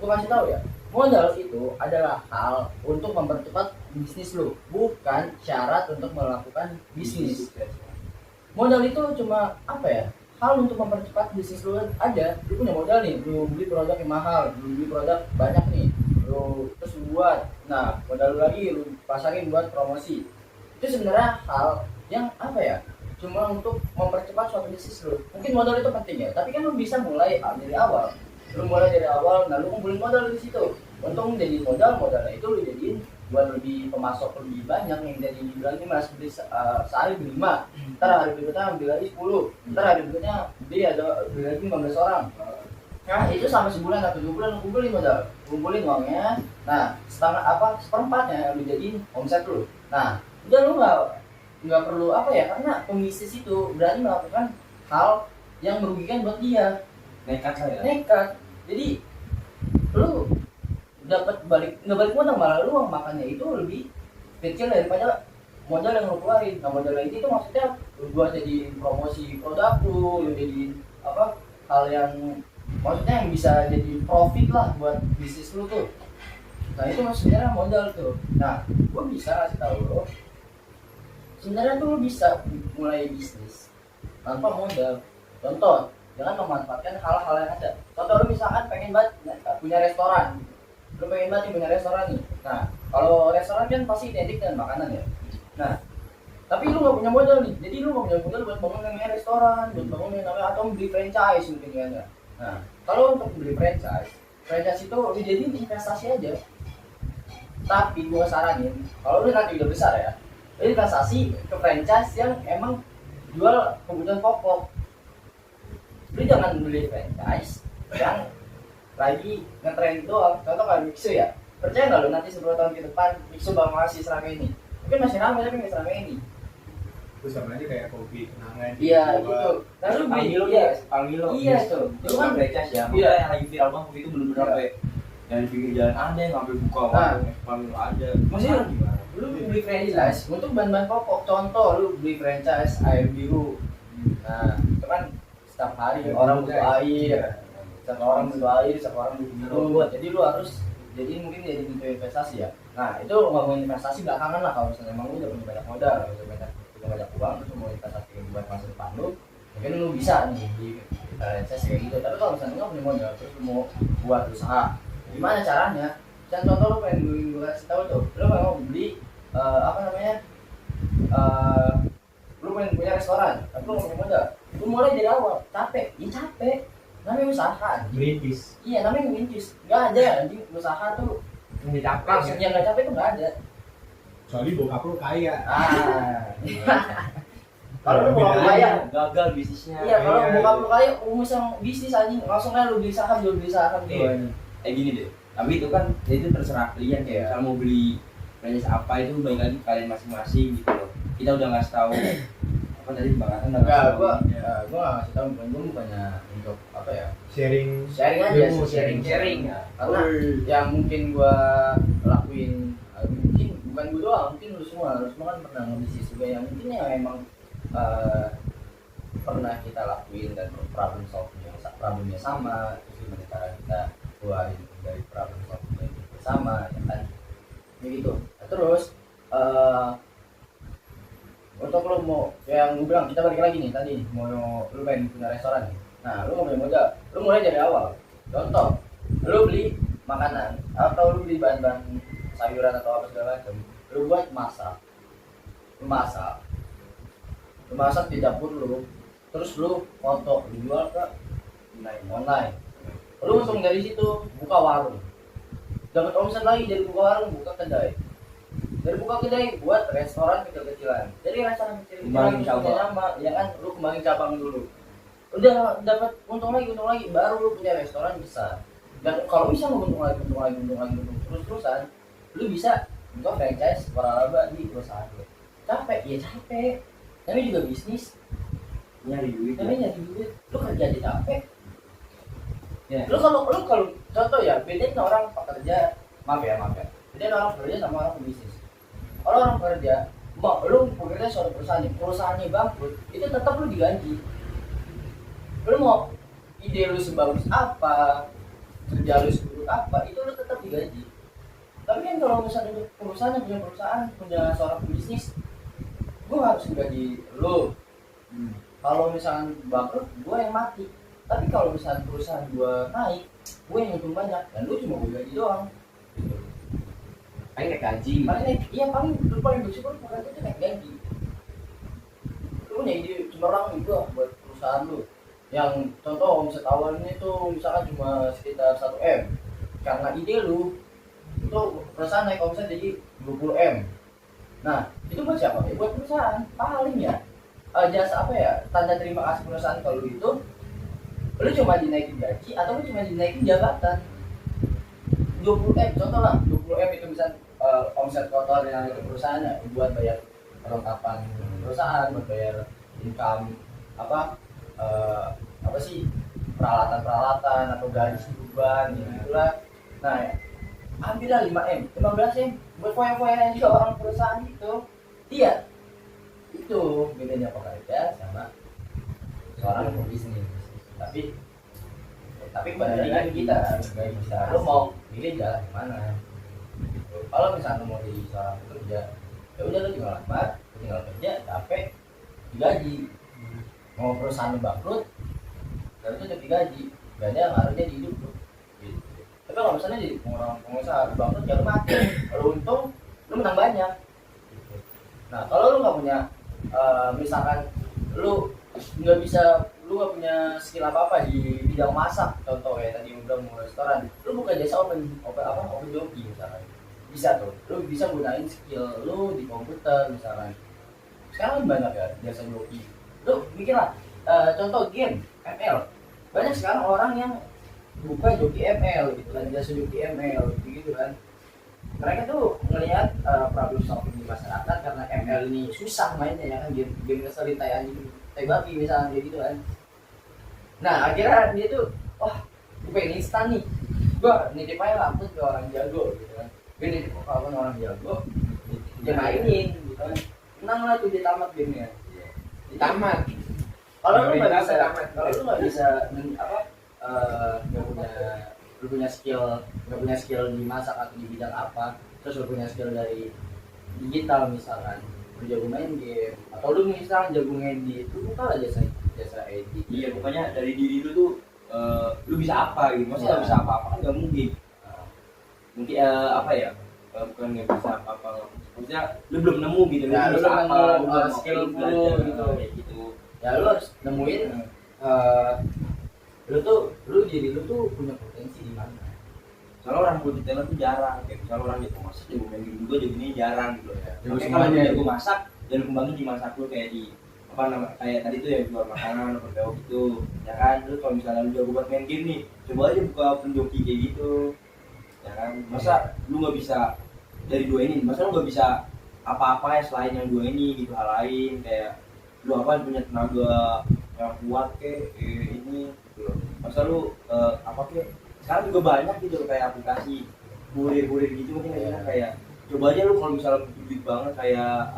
gue kasih tahu ya, modal itu adalah hal untuk mempercepat bisnis lo, bukan syarat untuk melakukan bisnis. Modal itu cuma apa ya, hal untuk mempercepat bisnis lo aja. Lu punya modal nih, lu beli produk yang mahal, lu beli produk banyak nih, lu terus lu buat, nah modal lu lagi lu pasarin buat promosi. Itu sebenarnya hal yang apa ya, cuma untuk mempercepat suatu bisnis lo. Mungkin modal itu penting ya, tapi kan lu bisa mulai dari awal. Lu mulai dari awal, nah lu kumpulin modal di situ. Untung jadi modalnya itu lu jadiin buat lebih pemasok lebih banyak, yang jadi dibilang ini mas beli sehari beli 5, ntar hari berikutnya beli lagi 10, ntar hari berikutnya beli lagi 15 orang. Nah itu sampai sebulan atau 2 bulan kumpulin uangnya. Nah seperempatnya lu jadiin omset lu. Nah udah lu nggak perlu apa ya, karena pembisnis itu berani melakukan hal yang merugikan buat dia. Nekat. Jadi lu dapat nggak balik modal, malah lu makannya itu lebih kecil daripada modal yang lu keluarin. Nah modal itu maksudnya lu buat jadi promosi produk lu jadi apa, hal yang maksudnya yang bisa jadi profit lah buat bisnis lu tuh. Nah itu sebenarnya modal tuh. Nah gua bisa kasih tahu lo, sebenarnya tuh lu bisa mulai bisnis tanpa modal. Contoh, dengan memanfaatkan hal-hal yang ada. Contoh lu misalkan pengen banget punya restoran, lu pengen banget punya restoran nih. Nah kalau restoran kan pasti identik dengan makanan ya. Nah tapi lu nggak punya modal nih, jadi lu nggak punya modal buat bangun namanya restoran, buat bangun namanya atau beli franchise mungkin kan ya. Nah kalau untuk beli franchise itu lu jadi investasi aja. Tapi gua saranin kalau lu nanti udah besar ya, lu investasi ke franchise yang emang jual kebutuhan pokok. Lu jangan beli franchise yang lagi ngetrend doang. Contoh kayak Mixu ya, percaya nggak lu nanti 10 tahun ke depan Mixu bakal masih seramai ini? Mungkin masih ramai tapi nggak seramai ini. Terus sama aja kayak kopi kenangan Iya gitu. Nah lu beli Pangilo iya tuh. itu kan franchise ya. Iya. Yang lagi viral banget itu bener-bener sampai yang di pinggir jalan ada yang ngambil buka warung Pangilo ada. Maksudnya gimana? lu beli franchise untuk bahan-bahan pokok. Contoh lu beli franchise air biru. Nah itu kan setiap hari orang butuh air, setiap orang butuh minum. Jadi lu harus jadi mungkin jadi untuk investasi ya. Nah itu ngomongin investasi belakangan lah, kalau misalnya emang lu udah punya banyak modal, punya banyak uang, terus mau investasi buat masa depan lu, mungkin lu bisa nih di investasi kayak gitu. Tapi kalau misalnya nggak punya modal, terus lu mau buat usaha, gimana caranya? Dan contoh lu pengen gue kasih tahu tuh, lu mau beli lu pengen punya restoran, tapi lu nggak punya modal. Lu mulai dari awal, capek, namanya usaha. merintis. Iya, namanya ngerintis. Nggak ada anjing usaha tuh Capek yang nggak capek tuh nggak ada. Kecuali bokap lu kaya. Kalau lu mau kaya, gagal bisnisnya. iya kalau Iya, bokap iya. lu kaya, misal bisnis anjing langsung aja lu beli saham tuh. Iya. Gini deh, tapi itu kan itu terserah kalian kayak misalnya mau beli franchise apa itu baik lagi kalian masing-masing gitu loh. Kita udah ngasih tahu apa tadi bangatan udah Enggak, ngasih gua tahu. ngasih tahu bukannya untuk apa ya, Sharing sharing aja ilmu, sih, sharing ya. karena yang mungkin gua lakuin mungkin bukan gua doang, mungkin lu semua kan pernah ngebisnis juga yang mungkin yang emang pernah kita lakuin dan problemnya sama, terus gimana cara kita keluarin dari problem solving yang bersama ya kan begitu. Terus untuk lo mau yang gue bilang, kita balik lagi nih tadi mau lu pengen punya restoran nih. Nah lu nggak punya modal, lu mulai dari awal. Contoh lu beli makanan atau lu beli bahan-bahan sayuran atau apa segala macam, lu buat lu masak di dapur lu, terus lu foto, lu jual ke online. Lu untung dari situ, buka warung, dapat omset lagi dari buka warung, buka kedai, dari buka kedai buat restoran kecil-kecilan, jadi restoran kecil-kecilan Kembangin cabang. nama, ya kan, lu kembangin cabang dulu, udah dapat untung lagi, baru lu punya restoran besar. Dan kalau bisa untung lagi terus-terusan, lu bisa buka franchise waralaba di perusahaan lu. Capek, tapi juga bisnis, nyari duit. lu kerja aja capek. Ya. Lu kalau contoh ya, bedain orang pekerja, maaf ya, bedain orang pekerja sama orang pebisnis. Kalau orang pekerja, lu pekerja suatu perusahaannya bangkrut, itu tetap lu digaji. Lu mau ide lu sebagus apa, kerja lu seburuk apa, itu lu tetap digaji. Tapi kan kalau misalnya perusahaan punya seorang pebisnis, gua harus gaji lu. Kalau misalnya bangkrut, gua yang mati. Tapi kalau misalnya perusahaan gua naik, gua yang untung banyak, dan lu cuma gua gaji doang. Gitu. Paling naik gaji. Paling bersyukur pekerja itu naik gaji. Lu punya ide cemerlang juga buat perusahaan lu. Yang contoh omset awalnya itu misalkan cuma sekitar 1 M. Karena ide lu, itu perusahaan naik omset jadi 20 M. Nah, itu buat siapa? Ya buat perusahaan. Paling ya jasa apa ya? Tanda terima kasih perusahaan kalau itu lu cuma dinaikin gaji atau lu cuma dinaikin jabatan. 20 M, contoh lah 20 M itu misal omset total yang ada perusahaannya buat bayar perlengkapan perusahaan, buat bayar income apa sih, peralatan atau gaji beban gitulah. Nah, ambillah 5 M, 15 M buat foya-foya juga orang perusahaan itu. Iya, itu bedanya pekerja sama seorang pebisnis. Tapi kembali lagi kita lu mau pilih jalan mana gitu. Kalau misalnya lu mau jadi seorang pekerja, ya udah lu tinggal kerja capek digaji. Mau perusahaan lu bangkrut, dan itu jadi gaji ngaruhnya di hidup lu gitu. Tapi kalau misalnya di orang pengusaha bangkrut, ya lu mati. Kalau untung lu menang banyak gitu. Nah, kalau lu nggak punya misalkan lu nggak punya skill apa di bidang masak, contoh ya tadi udah mau restoran, lu buka jasa open joki misalkan, bisa tuh, lu bisa gunain skill lu di komputer misalkan. Sekarang banyak ya jasa joki, lu bikinlah contoh game ML, banyak sekarang orang yang buka joki ML gitu kan, jasa joki ML gitu kan. Mereka tuh ngelihat problem solving di masyarakat karena ML ini susah mainnya ya kan, game ngeselin tai anjing tai babi misalnya gitu kan. Nah, akhirnya dia tuh, wah, gue pengen instan nih, gue nitip aja langsung ke orang jago gitu kan. Gue nitip ke orang jago, dia mainin gitu kan. Menang lah tuh, dia tamat gamenya. Tamat. Kalau lu nggak bisa lu punya skill di masak atau di bidang apa, terus lu punya skill dari digital misalkan, lu jago main game atau lu misalkan jago ngedit, lu buka aja jasa edit. Iya, pokoknya dari diri lu tuh lu bisa apa gitu. Maksudnya bisa apa-apa kan nggak mungkin. Mungkin bukan nggak bisa apa-apa. Maksudnya lu belum nemu gitu. Ya, lu bisa belum apa, nemu lu belum skill belajar, gitu. kayak gitu. Ya lu harus nemuin diri lu tuh punya potensi di mana. Soalnya orang multitalented tuh jarang, kayak misalnya orang jago masak, jago main game juga, jadi ini jarang gitu ya. Jago Makanya kalau semuanya. lu jago masak, jangan kembangin di masak lu kayak di kayak tadi tuh ya, jual makanan atau bergaul gitu, ya kan. Lu kalau misalnya lu jago buat main game nih, coba aja buka penjoki kayak gitu, ya kan. Masa lu nggak bisa dari dua ini, masa lu nggak bisa apa-apa ya selain yang dua ini gitu, hal lain kayak lu punya tenaga yang kuat ini gitu. Masa lu sekarang juga banyak gitu loh, kayak aplikasi kurir gitu mungkin ya. Kayak coba aja lu kalau misalnya duit banget, kayak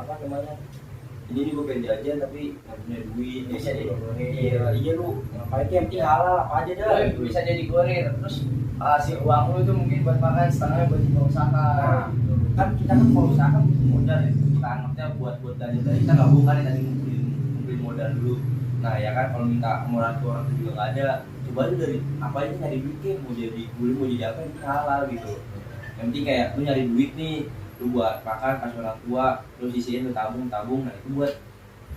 ini gue pengen jajan tapi nggak punya duit, bisa jadi iya lu ngapain yang penting halal apa aja dah Lu bisa jadi kurir, terus hasil uang lu itu mungkin buat makan, setengahnya buat usaha. Nah, kan kita kan kalau usaha kan butuh modal ya, kita anggapnya buat dari kita nggak bukan ya, tadi ngumpulin modal dulu. Nah ya kan, kalau minta orang tua juga nggak ada, coba aja dari apa aja nyari duit, mau jadi kulit mau jadi apa yang halal gitu. Yang penting kayak lu nyari duit nih, lu buat makan kasih orang tua, terus sisihin lu tabung, nah itu buat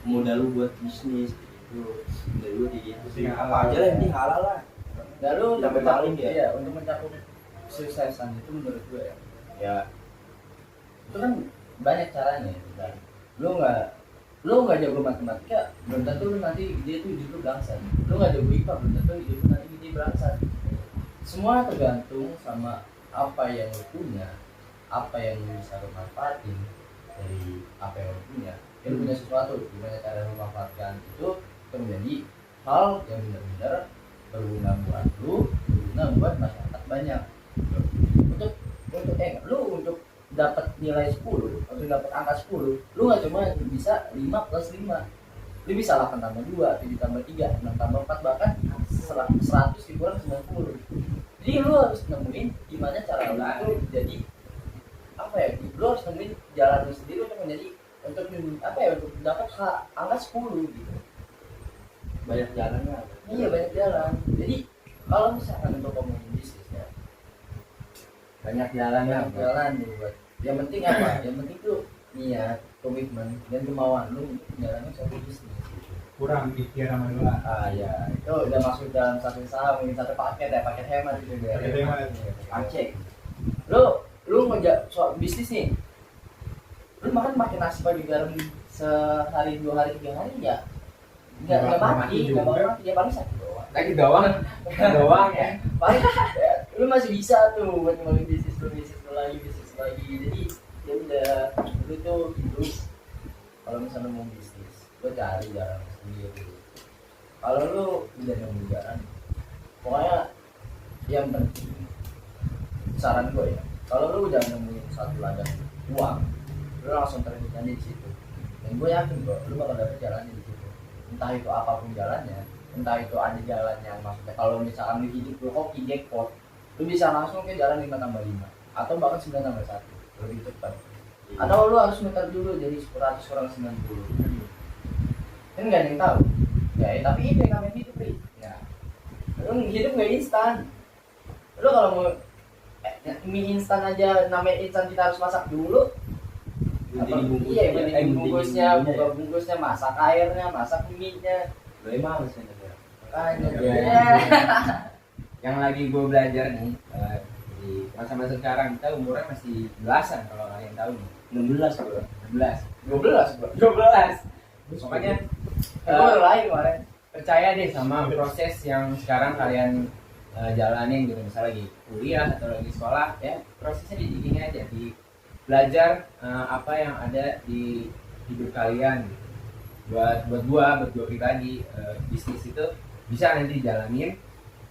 modal lu buat bisnis gitu. Dari lu kayak gitu sih. Apa aja lah yang penting halal lah. Dan lu Tidak berpaling ya? Iya, untuk mencakup kesuksesan itu menurut gue ya itu kan banyak caranya ya. Dan lu nggak jago matematika belum tentu lu nanti dia tuh hidup lu bangsat. Lu nggak jago IPA belum tentu hidup lu nanti dia bangsat. Semua tergantung sama apa yang lu punya, apa yang lu bisa lu manfaatin dari apa yang lu punya. Ya, lu punya sesuatu, gimana cara lu manfaatkan itu menjadi hal yang benar-benar berguna buat lu, berguna buat masyarakat banyak. Untuk lu dapat nilai 10 atau dapat angka 10, lu nggak cuma bisa 5 plus 5, lu bisa 8 tambah 2, 7 tambah 3, 6 tambah 4, bahkan 100 dikurang 90. Jadi lu harus nemuin gimana cara lu itu jadi apa ya, lu harus nemuin jalan lu sendiri untuk menjadi untuk dapat angka 10 gitu. Banyak jalannya. Iya, banyak jalan. Jadi kalau misalkan untuk ngomongin bisnis ya Banyak jalannya. banyak jalan nih buat. Yang penting apa? Yang penting tuh niat, komitmen dan kemauan lu untuk menjalani suatu bisnis. Kurang ikhtiar sama doa. Ya itu udah masuk dalam satu saham, ini satu paket ya, paket hemat gitu ya. Paket hemat. Acek. Lu ngejak soal bisnis nih. Lu makan nasi pagi garam sehari, 2 hari, 3 hari ya. Enggak mati ya, paling sakit doang. Lagi doang ya. Paling lu masih bisa tuh buat ngembangin bisnis lu lagi. Jadi ya udah, lu tuh hidup kalau misalnya mau bisnis, lu cari jalan sendiri. Kalau lu udah nemu jalan, pokoknya yang penting saran gue ya, kalau lu udah nemuin satu ladang uang, lu langsung terjun aja di situ. Dan gue yakin kok lu bakal dapet jalannya di situ. Entah itu apapun jalannya, entah itu ada jalan yang maksudnya kalau misalkan lu hidup lu hoki jackpot, lu bisa langsung ke jalan 5 tambah 5 atau bahkan 9 tambah 1 lebih cepat. Atau lu harus muter dulu jadi 100 kurang 90. Kan nggak ada yang tahu. Ya, tapi itu yang namanya hidup, Ri. Ya. Lu hidup nggak instan. Lu kalau mau mie instan aja, namanya instan kita harus masak dulu. Iya, bungkusnya, buka bungkusnya, masak airnya, masak mie-nya. Lo emang harus ya. Makanya. Yang lagi gue belajar nih di masa-masa sekarang, kita umurnya masih belasan kalau kalian tahu nih. 16 bro. 12 Pokoknya Gue baru lahir kemarin. percaya deh sama proses yang sekarang kalian jalanin gitu, misalnya lagi kuliah atau lagi sekolah ya, prosesnya di gini aja, di belajar apa yang ada di hidup kalian gitu. buat gua pribadi, bisnis itu bisa nanti dijalanin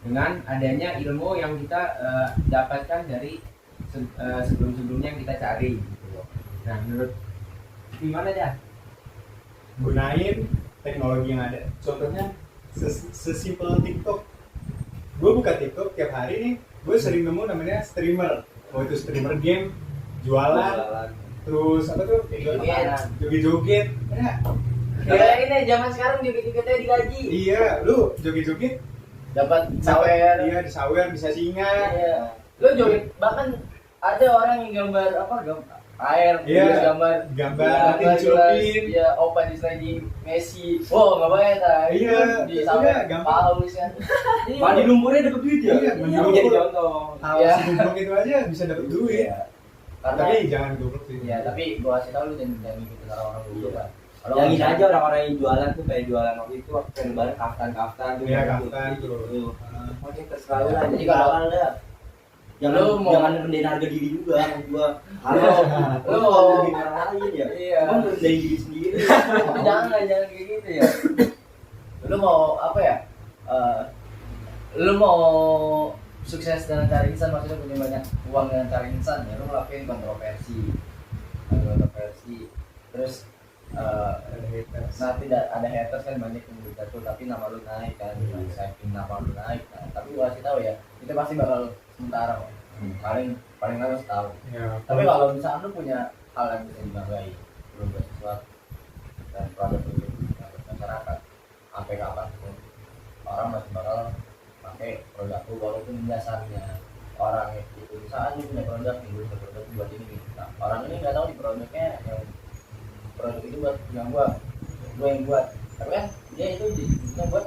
dengan adanya ilmu yang kita dapatkan dari sebelum-sebelumnya yang kita cari gitu loh. Nah, menurut gimana dah? Gunain teknologi yang ada. Contohnya sesimpel TikTok. Gue buka TikTok tiap hari nih, gue sering nemu namanya streamer. Oh, itu streamer game, jualan, terus apa tuh? Joget-joget. Ya ini zaman sekarang joget-jogetnya digaji. Iya, lu joget-joget Dapat sawer. Iya, di sawer bisa singa. Iya. Lu joget, bahkan ada orang yang gambar air, Iya, gambar nanti dicelupin. ya Opa di Messi. Wow, nggak bayar ta. Iya, Di itu sawer ya, gampang. Paulus kan. Jadi Mandi lumpurnya dapet duit ya? Iya, Jadi lumpur. contoh. Hal Iya. segoblok itu aja bisa dapet duit. Iya. Karena Tapi jangan goblok sih. ya, tapi gua kasih tau lu jangan ngikutin orang dulu kan. Yang ini aja orang-orang yang jualan tuh kayak jualan waktu itu keren banget kaftan tuh. Iya, kaftan tuh. Oke, terserah lu lah. Jadi Jadi kalau- kalau ada Lu mau- jangan rendahin harga diri juga sama gua. Halo, Lu lu mau- mau rendahin orang lain ya? Iya. Cuma rendahin diri sendiri. jangan kayak gitu ya. Lu mau apa ya? Lu mau sukses dengan cara instan, maksudnya punya banyak uang dengan cara instan ya, lu ngelakuin kontroversi. Terus nah tidak ada haters kan, banyak yang jatuh tapi nama lu naik kan, nama lu naik. Nah, tapi gua kasih tahu ya, itu pasti bakal sementara kok. Paling lama setahun. Ya, Tapi kalau misalnya lu punya hal yang bisa dibanggai, lu buat sesuatu dan produk lu buat masyarakat, sampai kapan pun orang masih bakal pakai produk lu, walaupun dasarnya orang itu perusahaan ini punya produk nih, gue punya produk buat ini nih. Nah, orang ini nggak tahu di produknya yang produk itu buat yang gue yang buat, tapi kan dia itu dibuatnya buat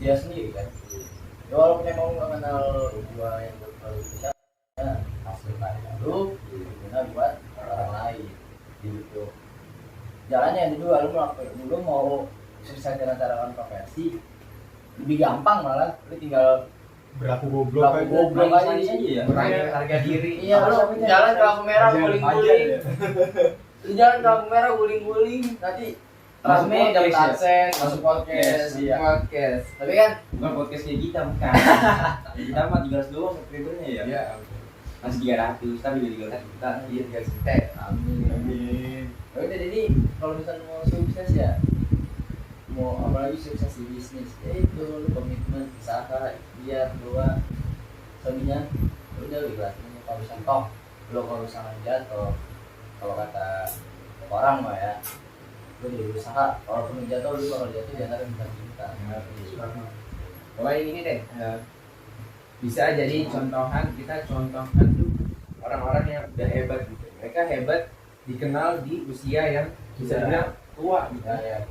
dia sendiri kan. Ya, walaupun emang nggak kenal gue yang buat produk itu, ya hasil karya lu diguna buat orang lain gitu. Jalannya yang kedua, lu mau sukses dengan cara kontroversi lebih gampang, malah lu tinggal Berlaku goblok aja di sini ya. harga diri. Iya, lu jalan ke lampu merah guling-guling. Lu jalan ke lampu merah guling-guling, nanti rame dapat AdSense, masuk podcast, iya. Podcast. Tapi kan Bukan podcast kayak kita, bukan. Kita mah 300 doang subscribernya ya. Iya. Masih 300, tapi juga 300 kita. Iya, guys. Teh. amin. Ya udah, jadi kalau misalnya mau sukses ya, mau apalagi sukses di bisnis, ya itu lu komitmen, usaha, biar bahwa suaminya udah ikhlasnya. Kalau misalnya toh lo kalau misalnya jatuh, kalau kata orang mah ya, lu udah usaha, walaupun jatuh lu bakal jatuh di antara bintang-bintang. Pokoknya ini deh, bisa jadi contohan, kita contohkan tuh orang-orang yang udah hebat gitu. Mereka hebat dikenal di usia yang bisa dibilang tua gitu. Ya,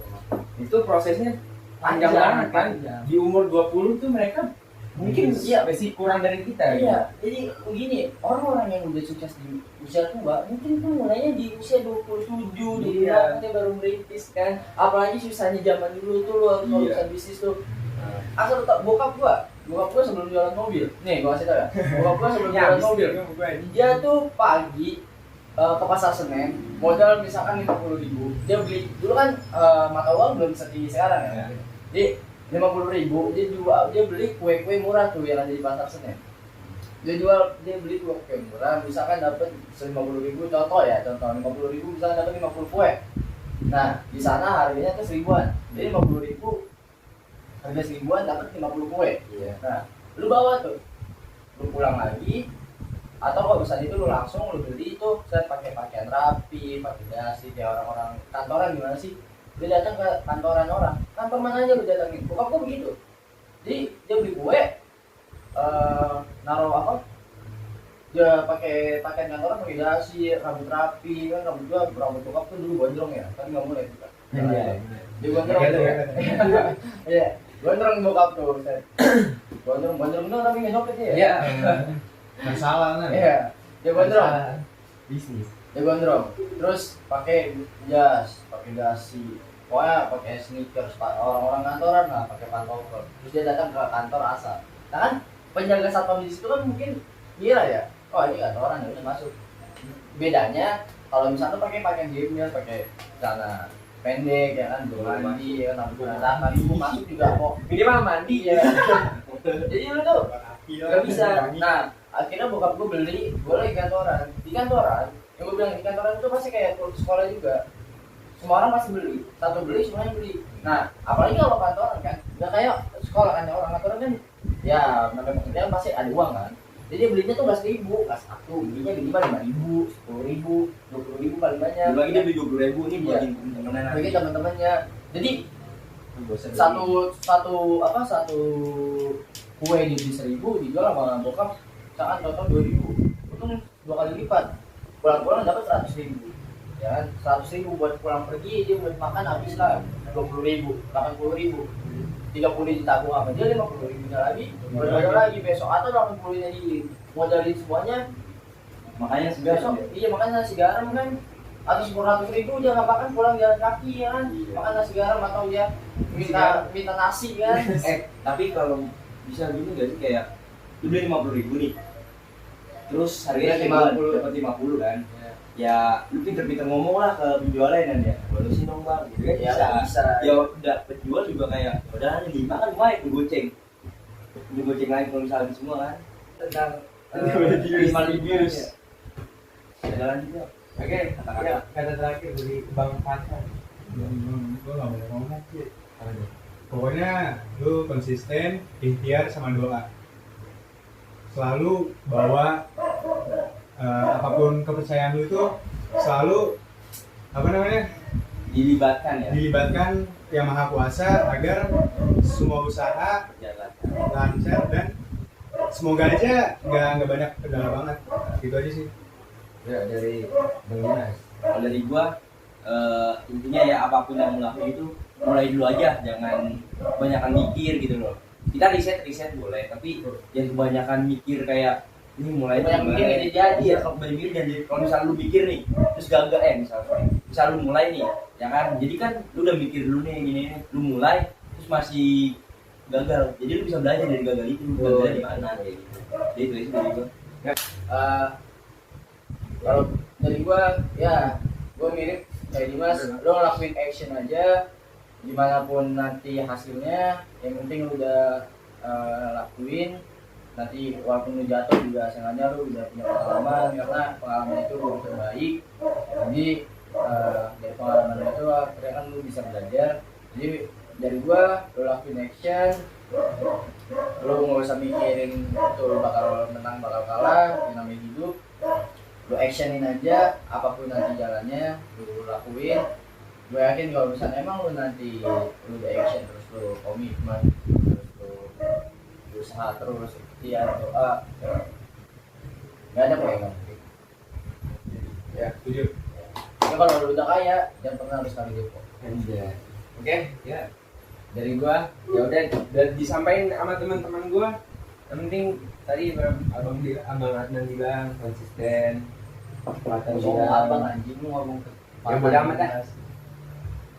Itu prosesnya panjang banget kan. Di umur 20 tuh mereka mungkin Iya. masih kurang dari kita gitu. Iya, jadi begini, orang-orang yang udah sukses di usia tua, mungkin tuh mulainya di usia 27, di Iya. nanti baru merintis kan. Apalagi susahnya zaman dulu tuh lu harus Iya. urusan bisnis tuh. Asal tak bokap gua sebelum jualan mobil. Nih, gua kasih tau ya. Bokap gua sebelum jualan mobil, dia tuh pagi ke pasar Senen, modal misalkan 50.000, dia beli dulu kan mata uang belum setinggi sekarang ya. Jadi 50.000 dia beli kue-kue murah tuh yang ada di pasar Senen. Dia beli kue murah, misalkan dapat 50.000, contoh 50.000 misalkan dapat 50 kue. Nah, di sana harganya tuh 1.000-an. Jadi 50.000 harga 1.000-an dapat 50 kue. Iya. Nah, lu bawa tuh. Lu pulang lagi, atau kalau misalnya itu lu langsung lu beli itu, saya pakai pakaian rapi, pakai dasi, kayak orang-orang kantoran gimana sih? Dia datang ke kantoran orang, kantor mana aja lu datangin. Bokap gua begitu. Jadi dia beli kue, naruh apa? Dia pakai pakaian kantoran, pakai dasi, rambut rapi, kan rambut bokap tuh dulu gondrong ya, tapi nggak mulai juga. Iya. Dia gondrong tuh. Iya, gondrong bokap tuh. Gondrong tuh tapi nggak nyopet ya. Iya. Masalah kan? Iya, dia gondrong. Bisnis. Dia gondrong. Terus pakai jas, pakai dasi, pokoknya pakai sneakers. Orang-orang kantoran lah pakai pantofel. Terus dia datang ke kantor asal. Nah kan penjaga satpam di situ kan mungkin kira ya, oh ini kantoran ya udah masuk. Bedanya kalau misalnya pakai pakaian gembel, pakai celana pendek ya kan, belum mandi ya kan, rambut berantakan, itu masuk juga kok. Minimal mandi Iya. Jadi lu tuh nggak bisa. Nah, akhirnya bokap gue beli, gue lagi kantoran. Di kantoran, yang gue bilang di kantoran itu pasti kayak sekolah juga. Semua orang pasti beli, satu beli semuanya beli. Nah, apalagi kalau kantoran kan, nggak kayak sekolah kan, orang kantoran kan, ya namanya pekerjaan pasti ada uang kan. Jadi dia belinya tuh 11.000, kelas 1 belinya minimal 5.000, 10.000, 20.000 paling banyak. Dulu lagi dia beli 20.000 nih buat Iya. temen-temenan. Bagi teman-temannya. Jadi satu kue di 1.000 dijual sama bokap saat contoh 2.000, untung 2 kali lipat. Pulang-pulang dapat 100.000, ya kan? 100.000 buat pulang pergi, dia buat makan habis lah 20.000, 80.000, 30 ditabung sama dia, 50.000-nya lagi modal lagi besok, atau 80.000-nya di modalin semuanya. Makanya Besok, iya makan nasi garam kan, atau 100.000 dia nggak makan, pulang jalan kaki ya kan, makan nasi garam atau dia minta nasi kan. Tapi kalau bisa gini gak sih, kayak lu beli 50.000 nih, terus harganya Iya, 50, dapat 50 kan? Ya lu pinter-pinter ngomong lah ke penjualnya kan ya, bolusin dong bang, gitu kan Ya, bisa. bisa. Ya udah penjual juga kayak, udah 5 kan lumayan, goceng lagi kalau misalnya semua kan. Tentang Minimal reviews. Jalan juga. Oke, ya, kata terakhir dari Bang Fatan. Gue gak boleh ngomong sih. Pokoknya lu konsisten, ikhtiar sama doa. Selalu bawa apapun kepercayaan lu itu selalu Dilibatkan ya. dilibatkan yang maha kuasa agar semua usaha Jalan. lancar dan semoga aja nggak banyak kendala banget. Gitu aja sih. Ya dari Bang Dimas. Kalau dari gua intinya ya apapun yang mau lakuin itu mulai dulu aja, jangan kebanyakan mikir gitu loh. Kita riset boleh, tapi yang kebanyakan mikir kayak ini mulai Banyak mikir nggak jadi. ya. Kalau banyak mikir jangan jadi. Kalau misal lu mikir nih terus gagal misal lu mulai nih ya kan, jadi kan lu udah mikir dulu nih gini, lu mulai terus masih gagal, jadi lu bisa belajar dari gagal itu, gagalnya di mana kayak gitu. Jadi itu sih dari gua. Kalau dari gua ya gua mirip kayak Dimas, lo ngelakuin action aja gimana pun nanti hasilnya, yang penting lu udah lakuin. Nanti walaupun lu jatuh juga seenggaknya lu udah punya pengalaman, karena pengalaman itu lu terbaik. Jadi dari pengalaman itu akhirnya kan lu bisa belajar. Jadi dari gua lu lakuin action, lu nggak usah mikirin itu lu bakal menang bakal kalah, yang namanya hidup. Lu actionin aja, apapun nanti jalannya lu lakuin. Gue yakin kalau misalnya emang lu nanti lu udah action, terus lu komitmen, terus lu usaha terus, ikhtiar, doa, nggak ada kok yang nggak mungkin. Ya, Setuju. Ya kalau lu udah kaya, jangan pernah lu sekali depo. Anjay. Oke, ya. Dari gua, ya udah disampaikan sama teman-teman gua. Yang penting tadi Abang Adnan bilang konsisten. Kekuatan Ngomong abang anjing, lu ngomong ke Ya bodo amat dah.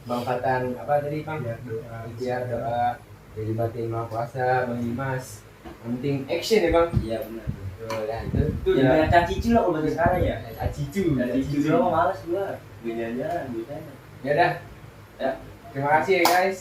Bang Fatan apa tadi Bang? Ya, doa. Ikhtiar doa. Jadi batin Maha Kuasa, Bang Dimas. Yang penting action ya Bang. Iya benar. Tuh, ya, itu Ya banyak cacicu lah kalau bahasa sekarang ya. Acicu. Cacicu dulu mah males gua. Gue jalan-jalan biasanya. Ya udah. Ya. Terima kasih ya guys.